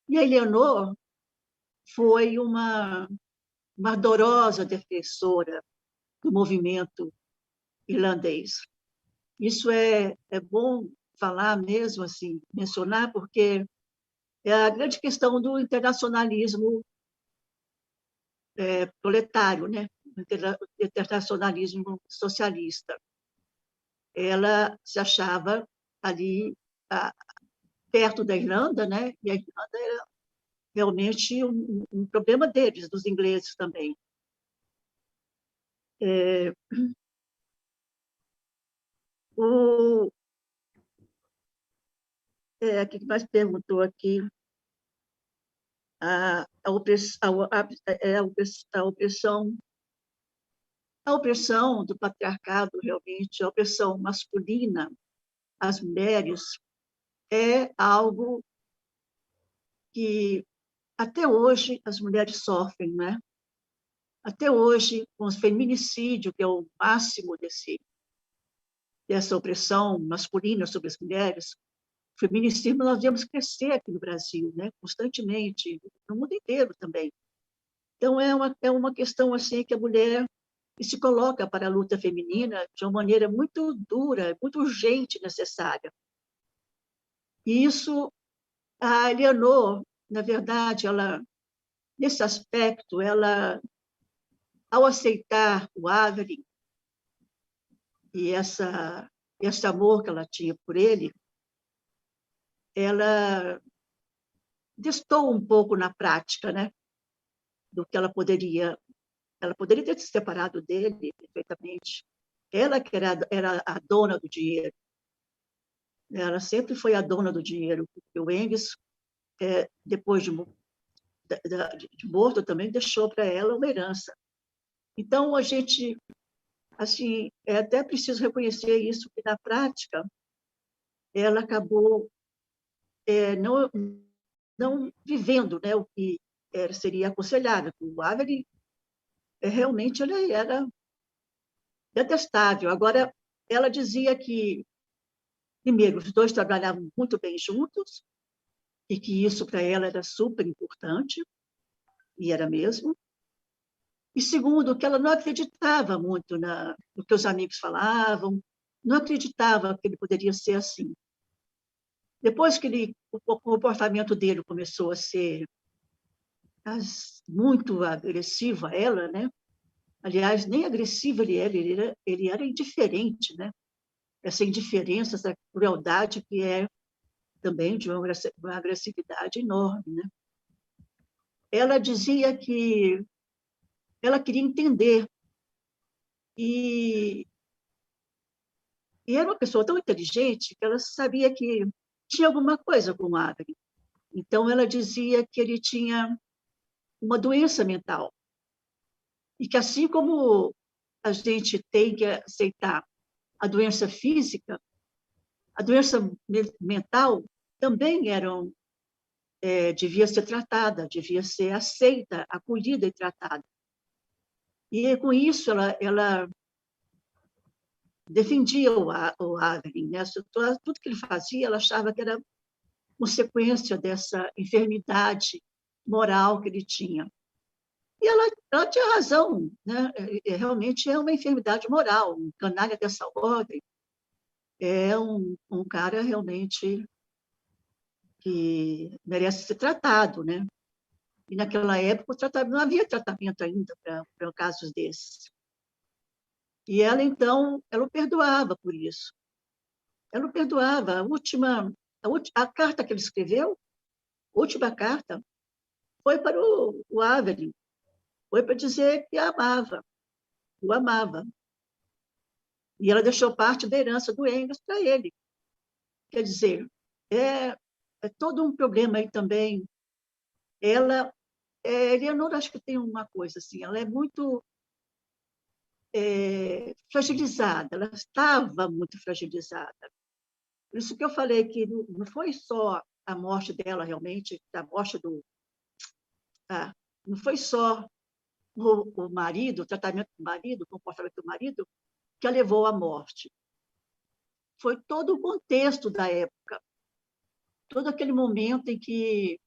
E a Eleanor foi uma ardorosa defensora do movimento irlandês. Isso é bom falar mesmo, assim, mencionar, porque é a grande questão do internacionalismo proletário, né? O internacionalismo socialista. Ela se achava ali perto da Irlanda, né? E a Irlanda era realmente um problema deles, dos ingleses também. Que mais perguntou aqui? A opressão do patriarcado, realmente, a opressão masculina às mulheres é algo que até hoje as mulheres sofrem, né? Até hoje, com o feminicídio, que é o máximo dessa opressão masculina sobre as mulheres, o feminismo nós vemos crescer aqui no Brasil, né, constantemente, no mundo inteiro também. Então, é uma questão assim que a mulher se coloca para a luta feminina de uma maneira muito dura, muito urgente e necessária. E isso, a Eleanor, na verdade, nesse aspecto, ao aceitar o Avery e esse amor que ela tinha por ele, ela testou um pouco na prática, né, do que ela poderia ter se separado dele perfeitamente. Ela que era a dona do dinheiro. Ela sempre foi a dona do dinheiro, porque o Engels, depois de morto, também deixou para ela uma herança. Então, a gente, assim, é até preciso reconhecer isso, que na prática, ela acabou não vivendo, né, o que seria aconselhado. O Avery, realmente, ele era detestável. Agora, ela dizia que, primeiro, os dois trabalhavam muito bem juntos, e que isso para ela era super importante, e era mesmo. E segundo, que ela não acreditava muito no que os amigos falavam, não acreditava que ele poderia ser assim. Depois que o comportamento dele começou a ser muito agressivo a ela, né? Aliás, nem agressivo ele era indiferente, né? Essa indiferença, essa crueldade que é também de uma agressividade enorme, né? Ela dizia que ela queria entender e era uma pessoa tão inteligente que ela sabia que tinha alguma coisa com o Avery. Então, ela dizia que ele tinha uma doença mental e que, assim como a gente tem que aceitar a doença física, a doença mental também devia ser tratada, devia ser aceita, acolhida e tratada. E, com isso, ela defendia o Avery, né? Tudo que ele fazia, ela achava que era consequência dessa enfermidade moral que ele tinha. E ela tinha razão, né? Realmente é uma enfermidade moral. Um canalha dessa ordem é um cara realmente que merece ser tratado, né? E naquela época não havia tratamento ainda para casos desses. E ela, então, ela o perdoava por isso. Ela o perdoava. A carta que ele escreveu, a última carta, foi para o Avery, foi para dizer que o amava. E ela deixou parte da herança do Engels para ele. Quer dizer, é todo um problema aí também. Eleanor, acho que tem uma coisa assim, ela é muito fragilizada, ela estava muito fragilizada. Por isso que eu falei que não foi só a morte dela, realmente, a morte não foi só o marido, o tratamento do marido, o comportamento do marido, que a levou à morte. Foi todo o contexto da época, todo aquele momento em que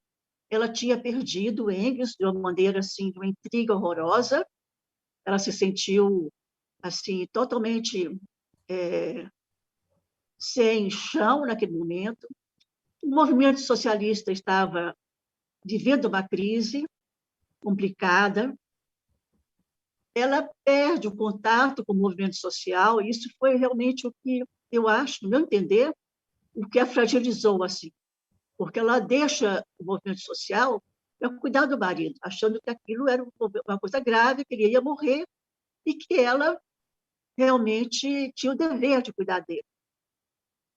ela tinha perdido o Engels de uma maneira assim, de uma intriga horrorosa. Ela se sentiu assim totalmente sem chão naquele momento. O movimento socialista estava vivendo uma crise complicada. Ela perde o contato com o movimento social, e isso foi realmente o que eu acho, no meu entender, o que a fragilizou assim, porque ela deixa o movimento social para cuidar do marido, achando que aquilo era uma coisa grave, que ele ia morrer e que ela realmente tinha o dever de cuidar dele.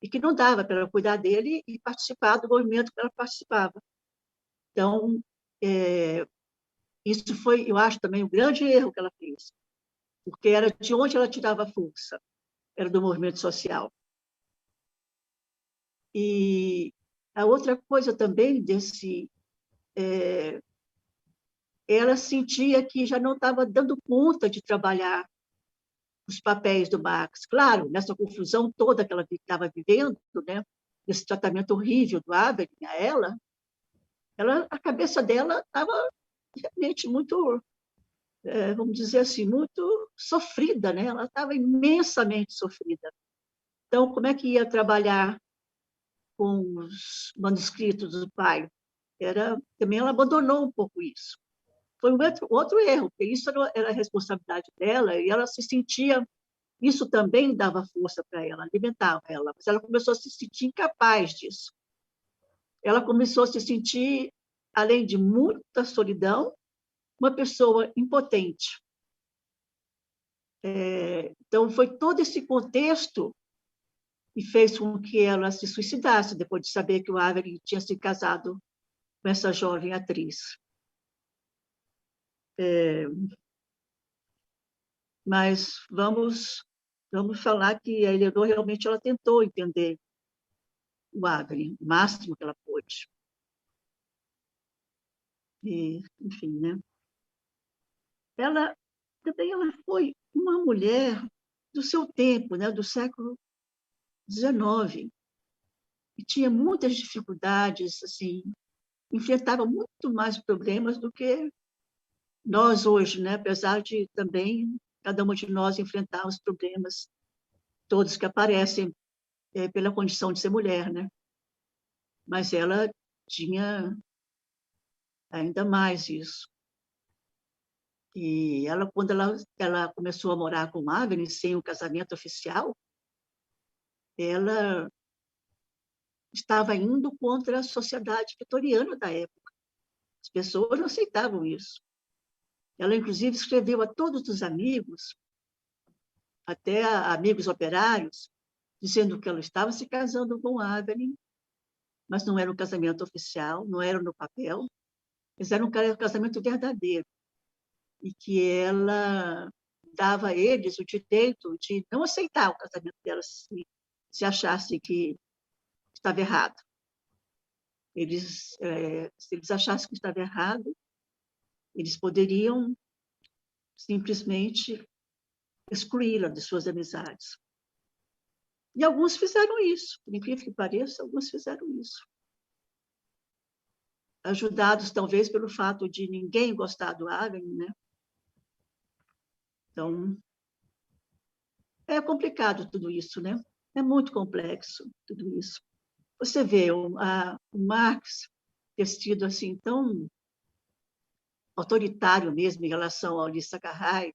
E que não dava para ela cuidar dele e participar do movimento que ela participava. Então, isso foi, eu acho, também um grande erro que ela fez, porque era de onde ela tirava força, era do movimento social. E a outra coisa também ela sentia que já não estava dando conta de trabalhar os papéis do Marx. Claro, nessa confusão toda que ela estava vivendo, né, esse tratamento horrível do Avelin a ela, a cabeça dela estava realmente muito, vamos dizer assim, muito sofrida, né? Ela estava imensamente sofrida. Então, como é que ia trabalhar com os manuscritos do pai? Também ela abandonou um pouco isso. Foi outro erro, porque isso era a responsabilidade dela, e ela se sentia, isso também dava força para ela, alimentava ela, mas ela começou a se sentir incapaz disso. Ela começou a se sentir, além de muita solidão, uma pessoa impotente. Então, foi todo esse contexto que fez com que ela se suicidasse, depois de saber que o Avelin tinha se casado com essa jovem atriz. Mas vamos falar que a Eleanor realmente ela tentou entender o Avelin, o máximo que ela pôde. E, enfim, né? Ela foi uma mulher do seu tempo, né? Do século XIX, e tinha muitas dificuldades, assim, enfrentava muito mais problemas do que nós hoje, né? Apesar de também cada uma de nós enfrentar os problemas todos que aparecem pela condição de ser mulher, né? Mas ela tinha ainda mais isso. E ela, quando ela começou a morar com Avelin, sem o casamento oficial, ela estava indo contra a sociedade vitoriana da época. As pessoas não aceitavam isso. Ela, inclusive, escreveu a todos os amigos, até a amigos operários, dizendo que ela estava se casando com Avelin, mas não era um casamento oficial, não era no papel, mas era um casamento verdadeiro, e que ela dava a eles o direito de não aceitar o casamento dela se achasse que estava errado. Se eles achassem que estava errado, eles poderiam simplesmente excluí-la de suas amizades. E alguns fizeram isso, por incrível que pareça, alguns fizeram isso. Ajudados, talvez, pelo fato de ninguém gostar do Avelin, né? Então, é complicado tudo isso, né? É muito complexo tudo isso. Você vê o Marx ter sido assim tão autoritário mesmo em relação ao Lisa Carraj,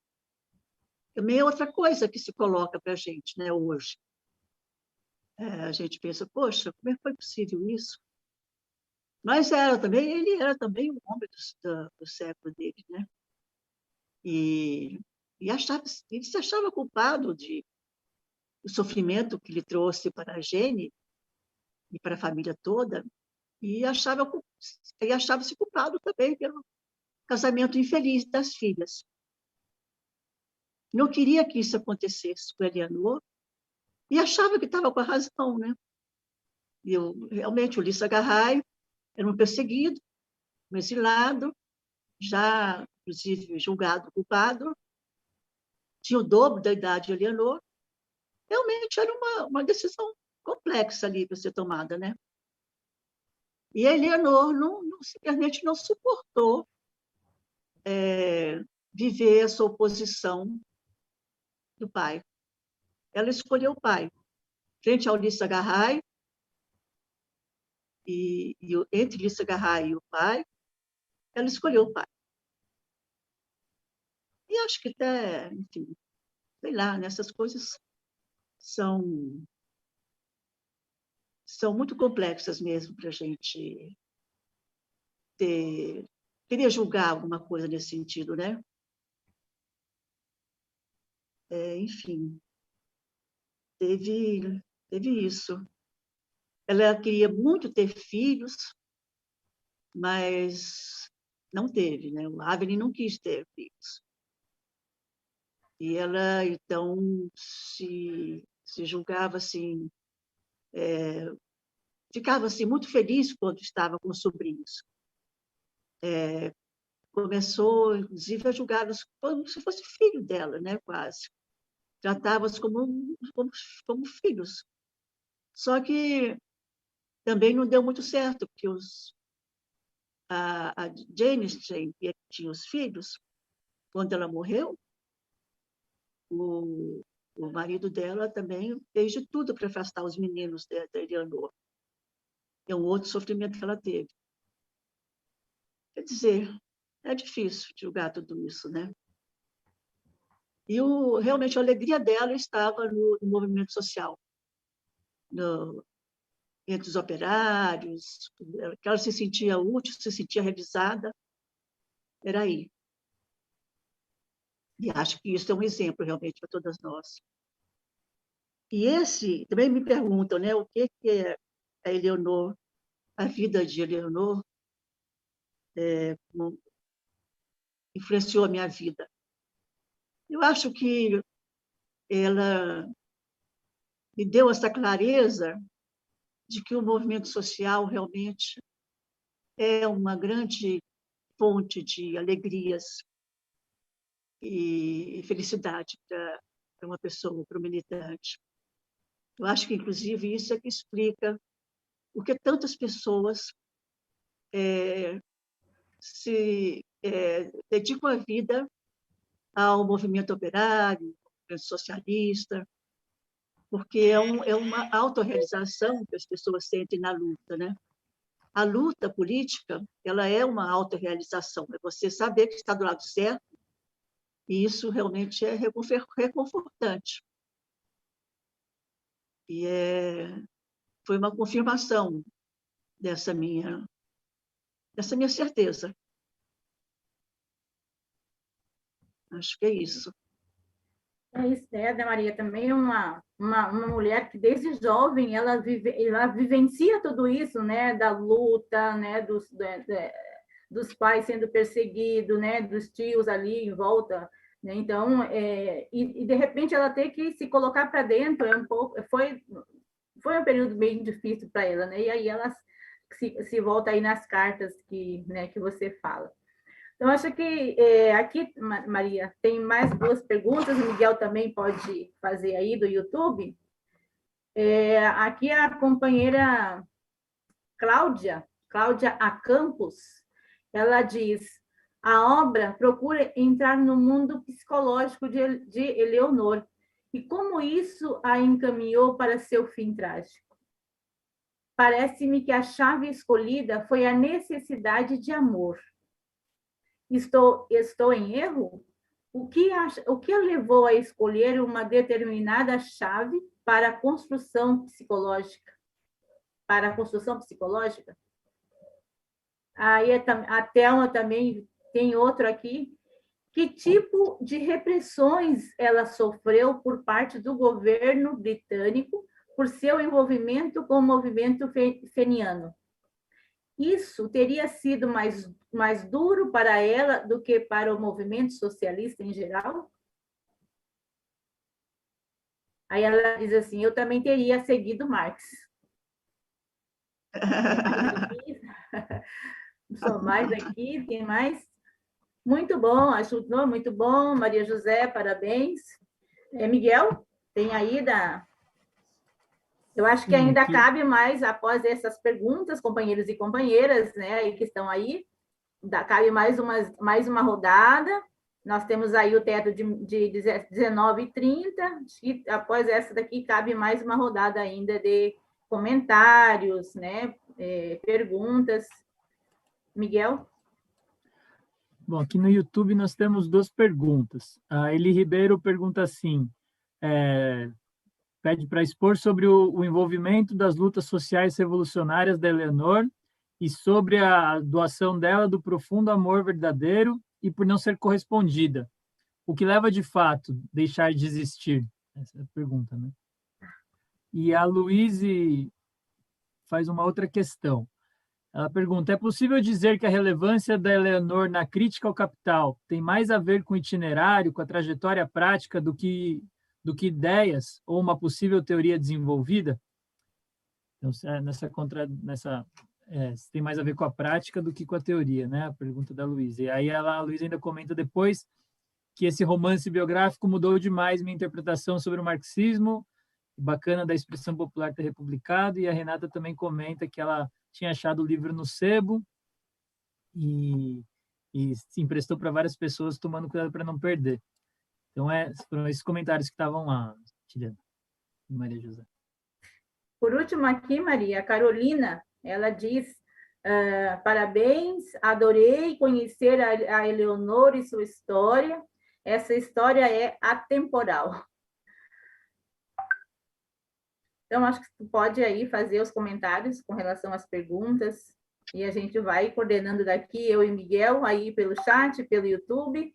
também é outra coisa que se coloca para a gente, né, hoje. A gente pensa, poxa, como é que foi possível isso? Mas ele era também um homem do século dele, né? E ele se achava culpado do sofrimento que ele trouxe para a Jenny e para a família toda, e achava-se culpado também pelo casamento infeliz das filhas. Não queria que isso acontecesse com a Eleanor, e achava que estava com a razão, né? Realmente, o Lisa Carraj era um perseguido, um exilado, já, inclusive, julgado culpado, tinha o dobro da idade de Eleanor. Realmente era uma decisão complexa ali para ser tomada, né? E a Eleanor simplesmente não suportou viver essa oposição do pai. Ela escolheu o pai. Frente ao Lisa Carraj, entre Lisa Carraj e o pai, ela escolheu o pai. E acho que até, enfim, sei lá, nessas coisas são muito complexas mesmo para a gente querer julgar alguma coisa nesse sentido, né? Enfim, teve isso. Ela queria muito ter filhos, mas não teve, né? O Avelin não quis ter filhos. E ela, então, se julgava assim, ficava assim, muito feliz quando estava com os sobrinhos. Começou, inclusive, a julgá-los como se fosse filho dela, né? Quase. tratava-os como filhos. Só que também não deu muito certo, porque a Jane Stein, que tinha os filhos, quando ela morreu, o marido dela também fez de tudo para afastar os meninos da Eleanor. É um outro sofrimento que ela teve. Quer dizer, é difícil julgar tudo isso, né? E realmente a alegria dela estava no movimento social, entre os operários, que ela se sentia útil, se sentia realizada, era aí. E acho que isso é um exemplo realmente para todas nós. E também me perguntam, né, o que é a Eleanor, a vida de Eleanor, como influenciou a minha vida. Eu acho que ela me deu essa clareza de que o movimento social realmente é uma grande fonte de alegrias e felicidade para uma pessoa, para um militante. Eu acho que, inclusive, isso é que explica por que tantas pessoas se dedicam a vida ao movimento operário, ao movimento socialista, porque é uma autorrealização que as pessoas sentem na luta, né? A luta política, ela é uma autorrealização, é você saber que está do lado certo, e isso realmente é reconfortante. E foi uma confirmação dessa minha certeza. Acho que é isso. É isso, né, Ana Maria? Também uma mulher que desde jovem ela vivencia tudo isso, né, da luta, né, dos pais sendo perseguidos, né, dos tios ali em volta, né? Então, e de repente ela ter que se colocar para dentro foi um período bem difícil para ela, né? E aí ela se volta aí nas cartas que você fala. Então, acho que aqui, Maria, tem mais 2 perguntas, o Miguel também pode fazer aí do YouTube. Aqui a companheira Cláudia Acampos, ela diz, a obra procura entrar no mundo psicológico de Eleonor, e como isso a encaminhou para seu fim trágico? Parece-me que a chave escolhida foi a necessidade de amor. Estou em erro? O que a levou a escolher uma determinada chave para a construção psicológica? Aí a Thelma também tem outro aqui. Que tipo de repressões ela sofreu por parte do governo britânico por seu envolvimento com o movimento feniano? Isso teria sido mais duro para ela do que para o movimento socialista em geral? Aí ela diz assim, eu também teria seguido Marx. Só mais aqui, tem mais? Muito bom, acho muito bom. Maria José, parabéns. Miguel, tem aí Eu acho que ainda cabe mais, após essas perguntas, companheiros e companheiras, né, aí que estão aí, cabe mais uma rodada. Nós temos aí o teto de 19h30, e após essa daqui cabe mais uma rodada ainda de comentários, né, perguntas. Miguel? Bom, aqui no YouTube nós temos 2 perguntas. A Eli Ribeiro pergunta assim, pede para expor sobre o envolvimento das lutas sociais revolucionárias da Eleanor e sobre a doação dela do profundo amor verdadeiro e por não ser correspondida. O que leva, de fato, deixar de existir? Essa é a pergunta, né? E a Luíse faz uma outra questão. Ela pergunta, é possível dizer que a relevância da Eleanor na crítica ao capital tem mais a ver com o itinerário, com a trajetória prática do que ideias ou uma possível teoria desenvolvida? Então, tem mais a ver com a prática do que com a teoria, né? A pergunta da Luísa. E aí a Luísa ainda comenta depois que esse romance biográfico mudou demais minha interpretação sobre o marxismo, bacana da expressão popular ter republicado, e a Renata também comenta que ela tinha achado o livro no sebo e se emprestou para várias pessoas, tomando cuidado para não perder. Então, foram esses comentários que estavam lá, Tiliana e Maria José. Por último aqui, Maria, a Carolina, ela diz, parabéns, adorei conhecer a Eleonora e sua história. Essa história é atemporal. Então, acho que tu pode aí fazer os comentários com relação às perguntas, e a gente vai coordenando daqui, eu e Miguel, aí pelo chat, pelo YouTube.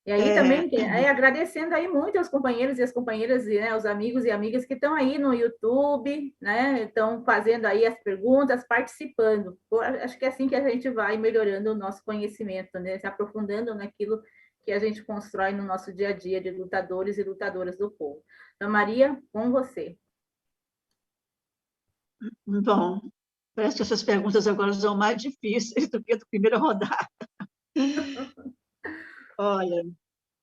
E aí também, agradecendo aí muito aos companheiros e as companheiras, né, os amigos e amigas que estão aí no YouTube, né, estão fazendo aí as perguntas, participando. Acho que é assim que a gente vai melhorando o nosso conhecimento, né, se aprofundando naquilo que a gente constrói no nosso dia a dia de lutadores e lutadoras do povo. Então, Maria, com você. Bom, parece que essas perguntas agora são mais difíceis do que a primeira rodada. Olha,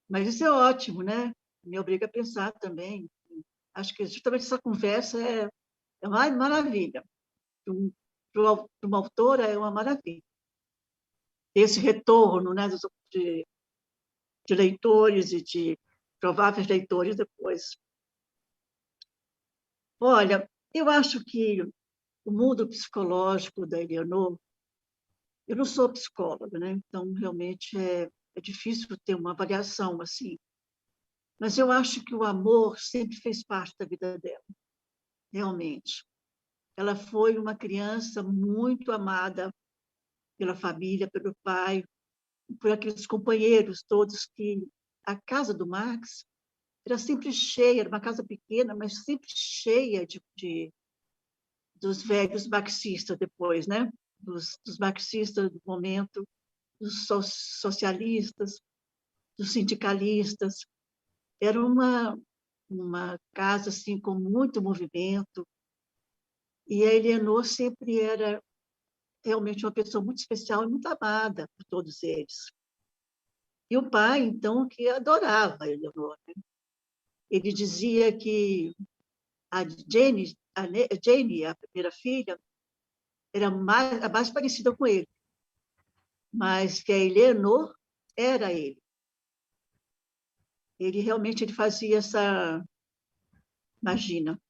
mas isso é ótimo, né? Me obriga a pensar também. Acho que justamente essa conversa é uma maravilha. Para uma autora, é uma maravilha. Esse retorno, né, de leitores e de prováveis leitores depois. Olha, eu acho que o mundo psicológico da Eleonor, eu não sou psicóloga, né? Então, realmente, é difícil ter uma avaliação assim. Mas eu acho que o amor sempre fez parte da vida dela, realmente. Ela foi uma criança muito amada pela família, pelo pai, por aqueles companheiros todos que a casa do Marx era sempre cheia, era uma casa pequena, mas sempre cheia dos velhos marxistas depois, né? Dos marxistas do momento, dos socialistas, dos sindicalistas. Era uma casa assim com muito movimento, e a Eleonor sempre era realmente uma pessoa muito especial e muito amada por todos eles. E o pai, então, que adorava a Eleonor, né? Ele dizia que a Jane, a primeira filha, era a mais parecida com ele, mas que a Eleonor era ele. Ele realmente fazia essa... Imagina,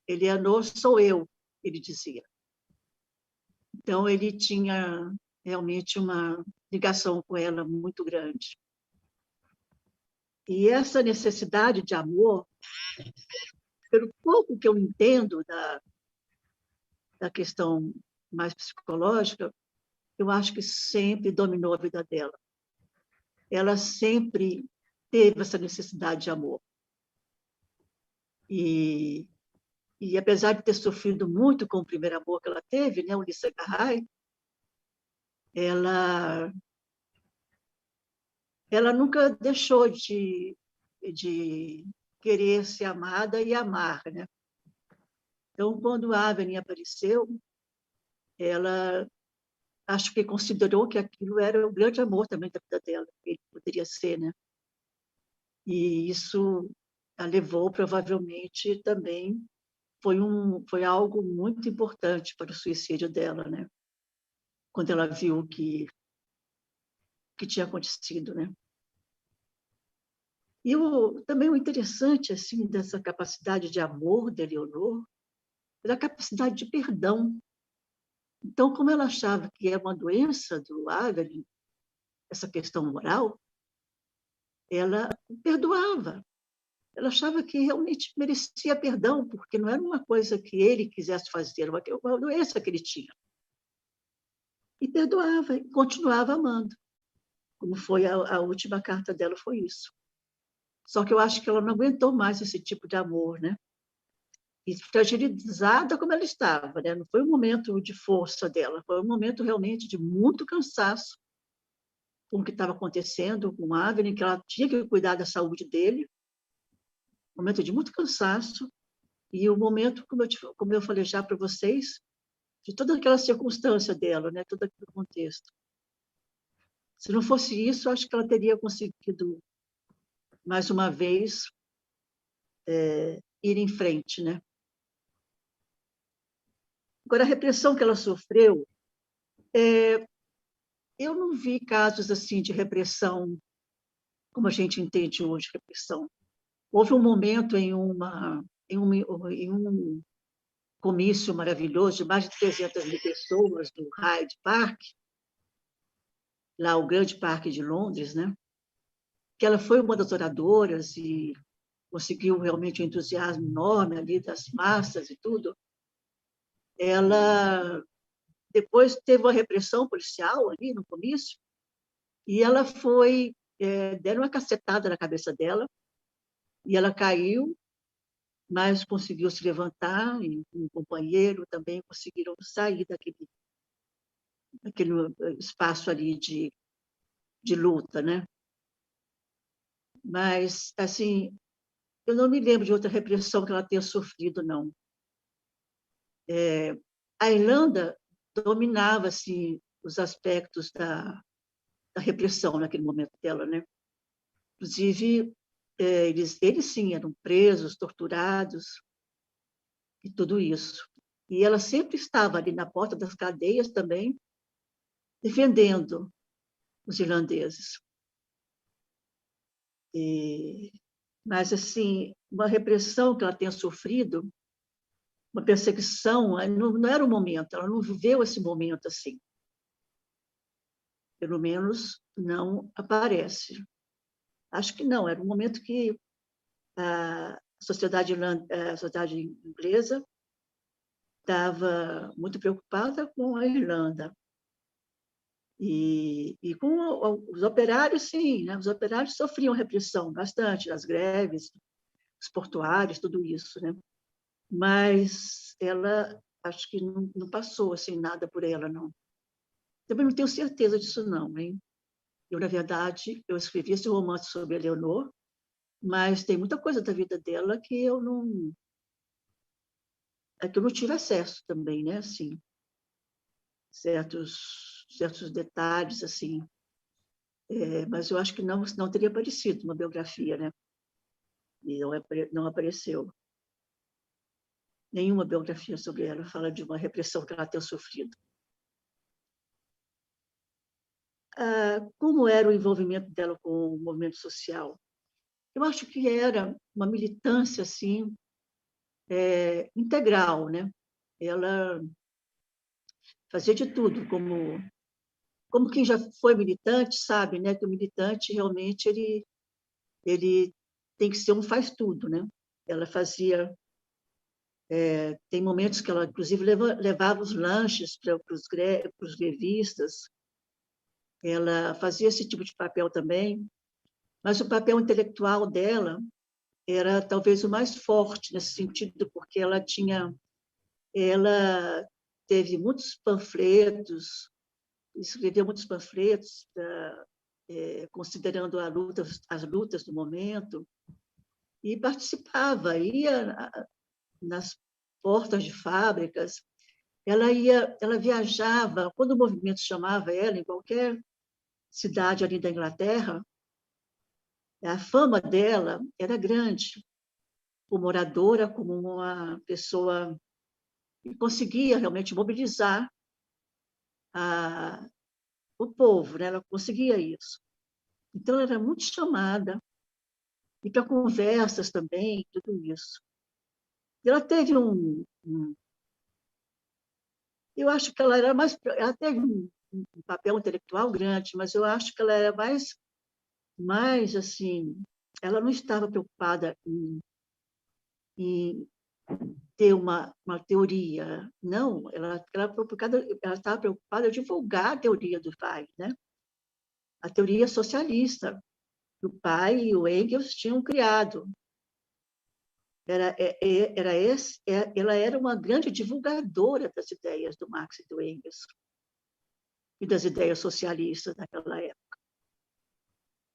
Eleonor sou eu, ele dizia. Então, ele tinha realmente uma ligação com ela muito grande. E essa necessidade de amor, pelo pouco que eu entendo da questão mais psicológica, eu acho que sempre dominou a vida dela. Ela sempre teve essa necessidade de amor. E apesar de ter sofrido muito com o primeiro amor que ela teve, né, o Lisa Garray, ela nunca deixou de querer ser amada e amar, né? Então, quando a Avenue apareceu, ela acho que considerou que aquilo era o grande amor também da vida dela, que ele poderia ser, né? E isso a levou, provavelmente, também, foi algo muito importante para o suicídio dela, né? Quando ela viu o que tinha acontecido, né? E também o interessante, assim, dessa capacidade de amor de Eleonor, era a capacidade de perdão. Então, como ela achava que era uma doença do Avelin, essa questão moral, ela perdoava. Ela achava que realmente merecia perdão, porque não era uma coisa que ele quisesse fazer, era uma doença que ele tinha. E perdoava, e continuava amando. Como foi a última carta dela, foi isso. Só que eu acho que ela não aguentou mais esse tipo de amor, né? E fragilizada como ela estava, né? Não foi um momento de força dela, foi um momento realmente de muito cansaço com o que estava acontecendo com o Avelin, que ela tinha que cuidar da saúde dele, um momento de muito cansaço, e o momento, como eu falei já para vocês, de toda aquela circunstância dela, né? Todo aquele contexto. Se não fosse isso, acho que ela teria conseguido, mais uma vez, ir em frente, né? Agora, a repressão que ela sofreu, eu não vi casos assim de repressão como a gente entende hoje repressão. Houve um momento em um comício maravilhoso de mais de 300.000 pessoas no Hyde Park, lá o grande parque de Londres, né? Que ela foi uma das oradoras e conseguiu realmente um entusiasmo enorme ali das massas e tudo. Ela depois teve uma repressão policial ali no comício e ela foi, deram uma cacetada na cabeça dela e ela caiu, mas conseguiu se levantar e um companheiro também conseguiram sair daquele espaço ali de luta, né? Mas, assim, eu não me lembro de outra repressão que ela tenha sofrido, não. A Irlanda dominava, assim, os aspectos da repressão naquele momento dela, né? Inclusive, eles sim, eram presos, torturados e tudo isso. E ela sempre estava ali na porta das cadeias também, defendendo os irlandeses. Mas, assim, uma repressão que ela tenha sofrido, uma perseguição, não era o momento, ela não viveu esse momento assim. Pelo menos não aparece. Acho que não, era um momento que a sociedade inglesa estava muito preocupada com a Irlanda. E com os operários, sim, né? Os operários sofriam repressão bastante, as greves, os portuários, tudo isso, né? Mas ela, acho que não passou assim nada por ela, não. Também não tenho certeza disso, não, hein? Eu, na verdade, eu escrevi esse romance sobre a Leonor, mas tem muita coisa da vida dela que eu não tive acesso também, né? Assim, certos detalhes, assim. Mas eu acho que não teria aparecido uma biografia, né? E não apareceu. Nenhuma biografia sobre ela fala de uma repressão que ela tenha sofrido. Como era o envolvimento dela com o movimento social? Eu acho que era uma militância assim, integral, né? Ela fazia de tudo, como quem já foi militante sabe, né? Que o militante realmente ele tem que ser um faz-tudo, né? Ela fazia tem momentos que ela, inclusive, levava os lanches para os grevistas. Ela fazia esse tipo de papel também, mas o papel intelectual dela era talvez o mais forte nesse sentido, porque ela teve muitos panfletos, escreveu muitos panfletos considerando as lutas do momento, e participava, ia nas portas de fábricas, ela viajava, quando o movimento chamava ela, em qualquer cidade ali da Inglaterra, a fama dela era grande, como oradora, como uma pessoa que conseguia realmente mobilizar o povo, né? Ela conseguia isso. Então, ela era muito chamada, e para conversas também, tudo isso. E ela teve eu acho que ela teve um papel intelectual grande, mas eu acho que ela era mais assim, ela não estava preocupada em ter uma teoria, não, ela estava preocupada em divulgar a teoria do pai, né? A teoria socialista que o pai e o Engels tinham criado. Ela era uma grande divulgadora das ideias do Marx e do Engels e das ideias socialistas naquela época.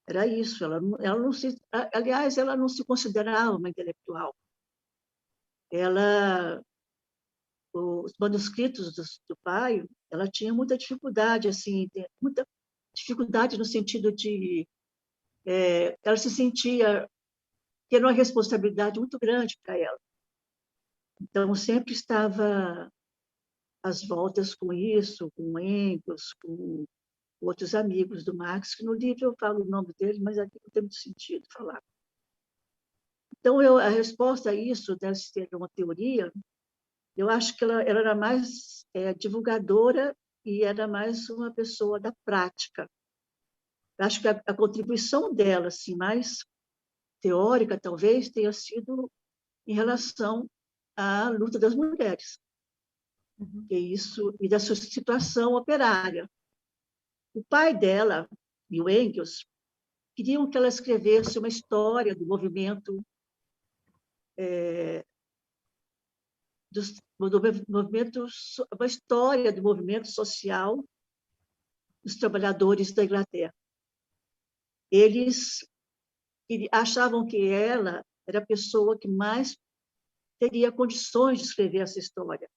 Era isso. Aliás, ela não se considerava uma intelectual. Os manuscritos do pai, ela tinha muita dificuldade, assim, dificuldade no sentido de ela se sentia tendo uma responsabilidade muito grande para ela. Então, sempre estava às voltas com isso, com Engels, com outros amigos do Marx, que no livro eu falo o nome dele, mas aqui não tem muito sentido falar. Então, a resposta a isso deve ser uma teoria. Eu acho que ela era mais divulgadora e era mais uma pessoa da prática. Eu acho que a contribuição dela, assim, mais teórica, talvez, tenha sido em relação à luta das mulheres. E da sua situação operária. O pai dela e o Engels queriam que ela escrevesse uma história do movimento uma história do movimento social dos trabalhadores da Inglaterra. Eles achavam que ela era a pessoa que mais teria condições de escrever essa história.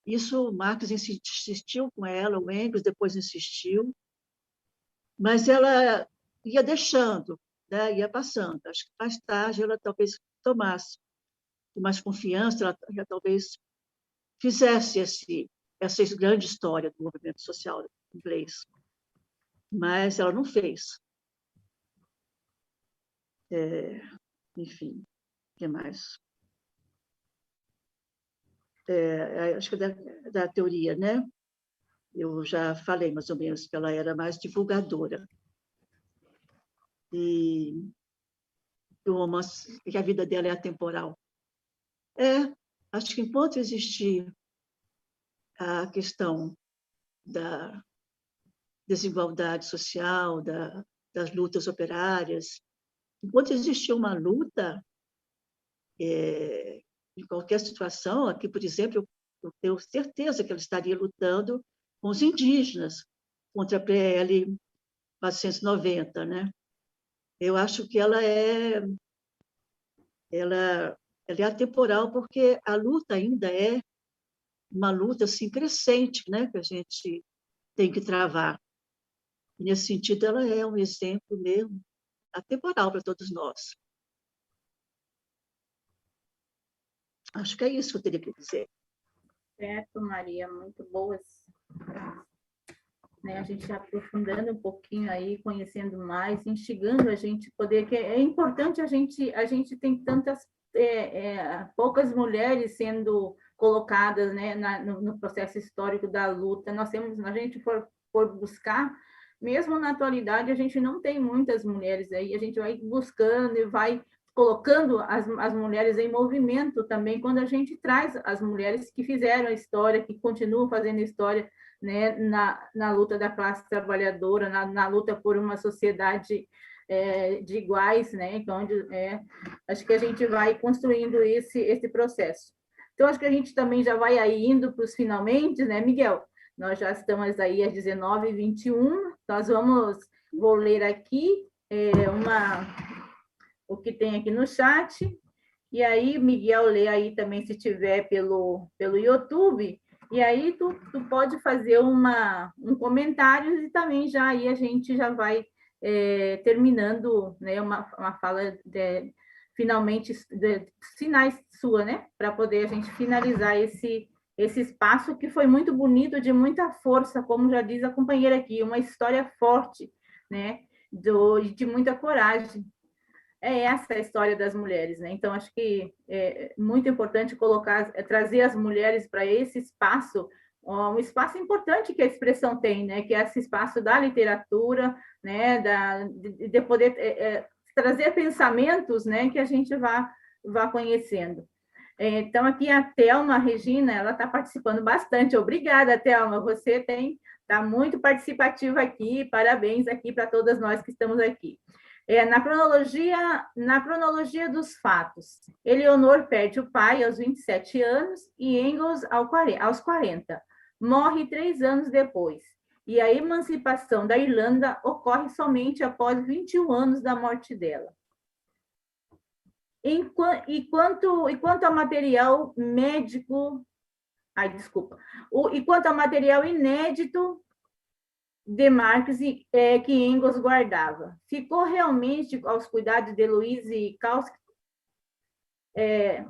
Isso Marx insistiu com ela, o Engels depois insistiu, mas ela ia deixando, né? Ia passando. Acho que mais tarde ela talvez tomasse com mais confiança, ela talvez fizesse essa grande história do movimento social inglês. Mas ela não fez. Enfim, o que mais? Acho que da teoria, né? Eu já falei mais ou menos que ela era mais divulgadora. E o romance, que a vida dela é atemporal. Acho que enquanto existir a questão da desigualdade social, das lutas operárias, enquanto existir uma luta, em qualquer situação, aqui, por exemplo, eu tenho certeza que ela estaria lutando com os indígenas contra a PL 490, né? Eu acho que ela é atemporal porque a luta ainda é uma luta assim, crescente, né? Que a gente tem que travar. E, nesse sentido, ela é um exemplo mesmo atemporal para todos nós. Acho que é isso que eu teria que dizer. Certo, Maria, muito boas. Né, a gente aprofundando um pouquinho aí, conhecendo mais, instigando a gente poder, que é importante a gente tem tantas poucas mulheres sendo colocadas, né, no processo histórico da luta. A gente for buscar, mesmo na atualidade, a gente não tem muitas mulheres aí, a gente vai buscando e vai colocando as mulheres em movimento também, quando a gente traz as mulheres que fizeram a história, que continuam fazendo história, né, na luta da classe trabalhadora, na luta por uma sociedade de iguais, né, onde acho que a gente vai construindo esse processo. Então, acho que a gente também já vai aí indo para os finalmente, né, Miguel? Nós já estamos aí às 19h21, vou ler aqui o que tem aqui no chat, e aí Miguel lê aí também se tiver pelo YouTube, e aí tu pode fazer um comentário e também já aí a gente já vai terminando, né, uma fala finalmente finais sua, né, para poder a gente finalizar esse espaço que foi muito bonito, de muita força, como já diz a companheira aqui, uma história forte, né, de muita coragem. É essa a história das mulheres, né? Então, acho que é muito importante trazer as mulheres para esse espaço, um espaço importante que a expressão tem, né? Que é esse espaço da literatura, né? De poder trazer pensamentos, né? Que a gente vá conhecendo. Então, aqui a Thelma Regina, ela está participando bastante. Obrigada, Thelma. Você está muito participativa aqui. Parabéns aqui para todas nós que estamos aqui. Na cronologia dos fatos, Eleonor perde o pai aos 27 anos e Engels aos 40. Morre 3 anos depois. E a emancipação da Irlanda ocorre somente após 21 anos da morte dela. E quanto ao material médico... E quanto ao material inédito de Marx que Engels guardava. Ficou realmente aos cuidados de Louise Kautsky.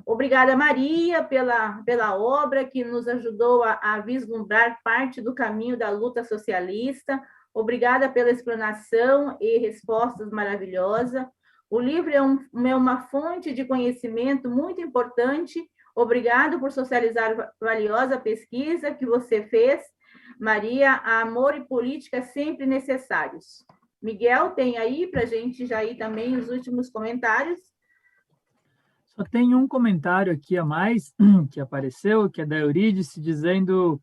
Obrigada, Maria, pela obra que nos ajudou a vislumbrar parte do caminho da luta socialista. Obrigada pela explanação e respostas maravilhosas. O livro é uma fonte de conhecimento muito importante. Obrigado por socializar a valiosa pesquisa que você fez. Maria, amor e política sempre necessários. Miguel, tem aí para a gente já ir também os últimos comentários. Só tem um comentário aqui a mais que apareceu, que é da Eurídice, dizendo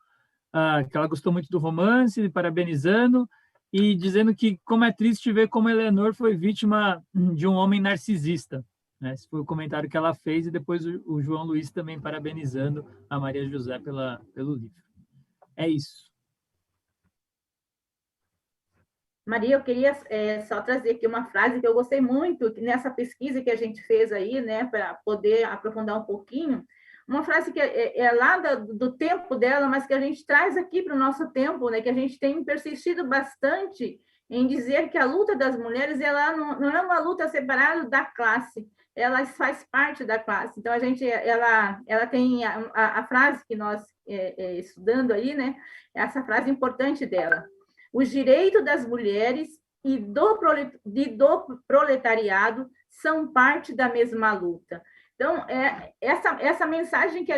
que ela gostou muito do romance, parabenizando, e dizendo que como é triste ver como Eleanor foi vítima de um homem narcisista. Né? Esse foi o comentário que ela fez, e depois o João Luiz também parabenizando a Maria José pelo livro. É isso. Maria, eu queria só trazer aqui uma frase que eu gostei muito, que nessa pesquisa que a gente fez aí, né, para poder aprofundar um pouquinho, uma frase que é lá do tempo dela, mas que a gente traz aqui para o nosso tempo, né, que a gente tem persistido bastante em dizer que a luta das mulheres ela não é uma luta separada da classe, ela faz parte da classe. Então, ela tem a frase que nós estudando aí, né, essa frase importante dela. Os direitos das mulheres e do proletariado são parte da mesma luta. Então, essa mensagem que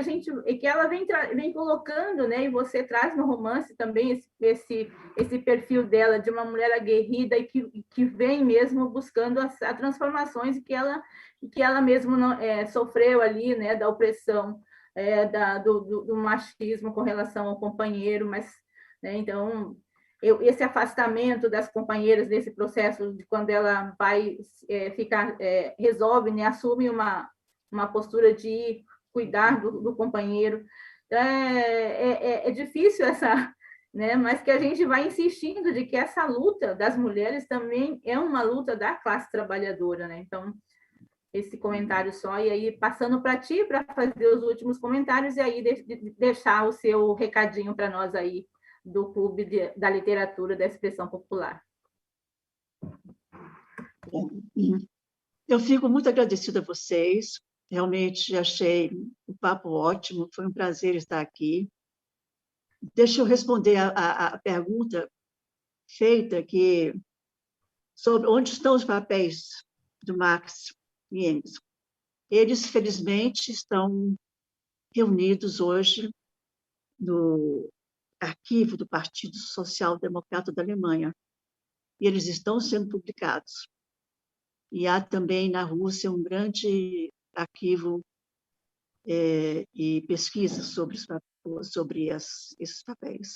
ela vem colocando, né, e você traz no romance também esse perfil dela, de uma mulher aguerrida e que vem mesmo buscando as transformações que ela mesma sofreu ali, né, da opressão, do machismo com relação ao companheiro, mas, né, então... esse afastamento das companheiras nesse processo de quando ela vai resolve, né, assume uma postura de cuidar do companheiro. Então, é difícil essa, né, mas que a gente vai insistindo de que essa luta das mulheres também é uma luta da classe trabalhadora, né? Então, esse comentário só, e aí passando para ti, para fazer os últimos comentários, e aí deixar o seu recadinho para nós aí, do Clube da Literatura da Expressão Popular. Eu fico muito agradecida a vocês, realmente achei o papo ótimo, foi um prazer estar aqui. Deixa eu responder a pergunta feita sobre onde estão os papéis do Marx e Engels. Eles, felizmente, estão reunidos hoje no arquivo do Partido Social Democrata da Alemanha, e eles estão sendo publicados. E há também na Rússia um grande arquivo e pesquisa sobre esses papéis.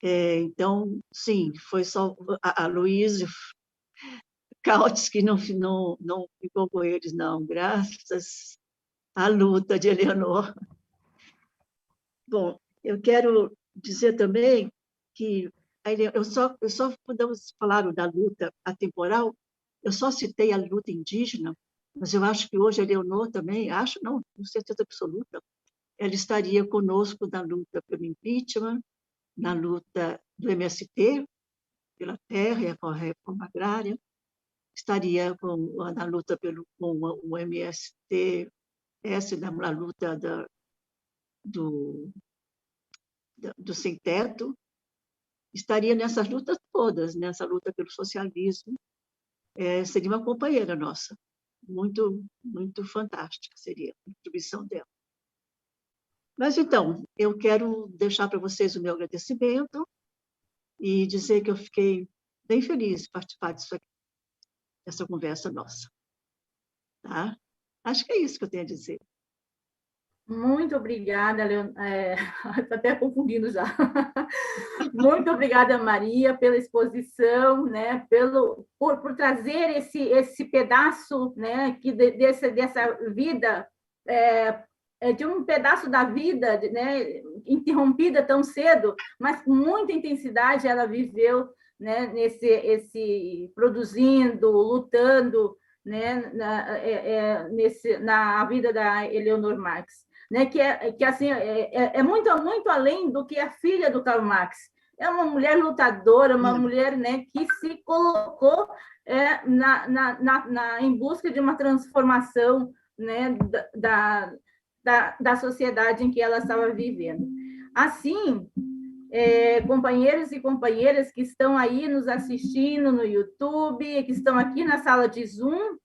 Então, sim, foi só a Louise Kautsky não ficou com eles, não, graças à luta de Eleanor. Bom, eu quero dizer também que quando falaram da luta atemporal, eu só citei a luta indígena, mas eu acho que hoje a Eleanor também, com certeza absoluta, ela estaria conosco na luta pelo impeachment, na luta do MST, pela terra e a reforma agrária, estaria na luta com o MST, na luta do sem-teto, estaria nessas lutas todas, nessa luta pelo socialismo, seria uma companheira nossa, muito, muito fantástica seria a contribuição dela. Mas, então, eu quero deixar para vocês o meu agradecimento e dizer que eu fiquei bem feliz de participar disso aqui, dessa conversa nossa. Tá? Acho que é isso que eu tenho a dizer. Muito obrigada, estou até confundindo já. Muito obrigada, Maria, pela exposição, né, por trazer esse pedaço, né, dessa vida, de um pedaço da vida, né, interrompida tão cedo, mas com muita intensidade ela viveu, né, produzindo, lutando, né, na vida da Eleanor Marx. Né, que assim, muito além do que a filha do Karl Marx, é uma mulher lutadora, uma mulher, né, que se colocou em busca de uma transformação, né, da sociedade em que ela estava vivendo. Assim, companheiros e companheiras que estão aí nos assistindo no YouTube, que estão aqui na sala de Zoom,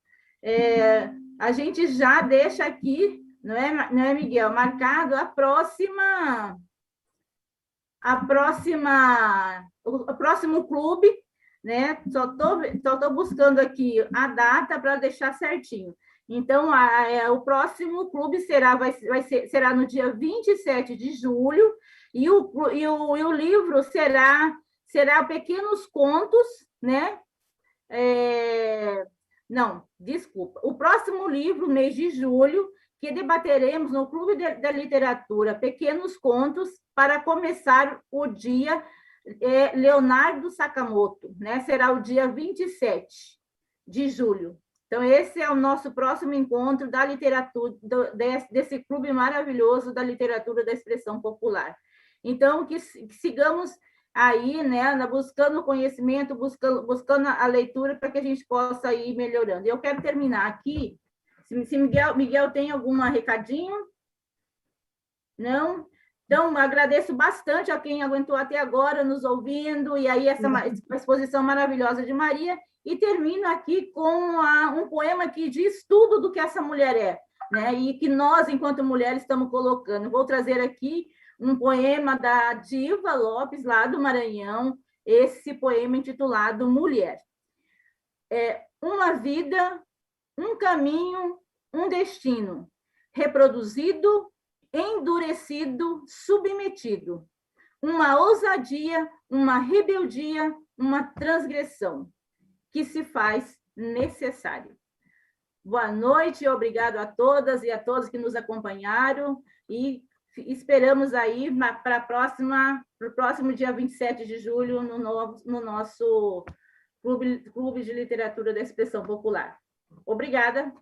a gente já deixa aqui, não é, Miguel, marcado o próximo clube, né? Só tô buscando aqui a data para deixar certinho. Então, o próximo clube será no dia 27 de julho, e o livro será Pequenos Contos, né? Não, desculpa. O próximo livro, mês de julho, que debateremos no Clube da Literatura Pequenos Contos, para começar o dia, Leonardo Sakamoto, né? Será o dia 27 de julho. Então, esse é o nosso próximo encontro da literatura, desse clube maravilhoso da literatura da expressão popular. Então, que sigamos aí, né, buscando conhecimento, buscando a leitura, para que a gente possa ir melhorando. Eu quero terminar aqui. Se Miguel tem algum recadinho? Não? Então, agradeço bastante a quem aguentou até agora nos ouvindo, e aí essa exposição maravilhosa de Maria, e termino aqui com um poema que diz tudo do que essa mulher é, né? E que nós, enquanto mulheres, estamos colocando. Vou trazer aqui um poema da Diva Lopes, lá do Maranhão, esse poema intitulado Mulher. Uma vida, um caminho, um destino, reproduzido, endurecido, submetido. Uma ousadia, uma rebeldia, uma transgressão, que se faz necessário. Boa noite, obrigado a todas e a todos que nos acompanharam, e esperamos aí para o próximo dia 27 de julho no nosso Clube de Literatura da Expressão Popular. Obrigada.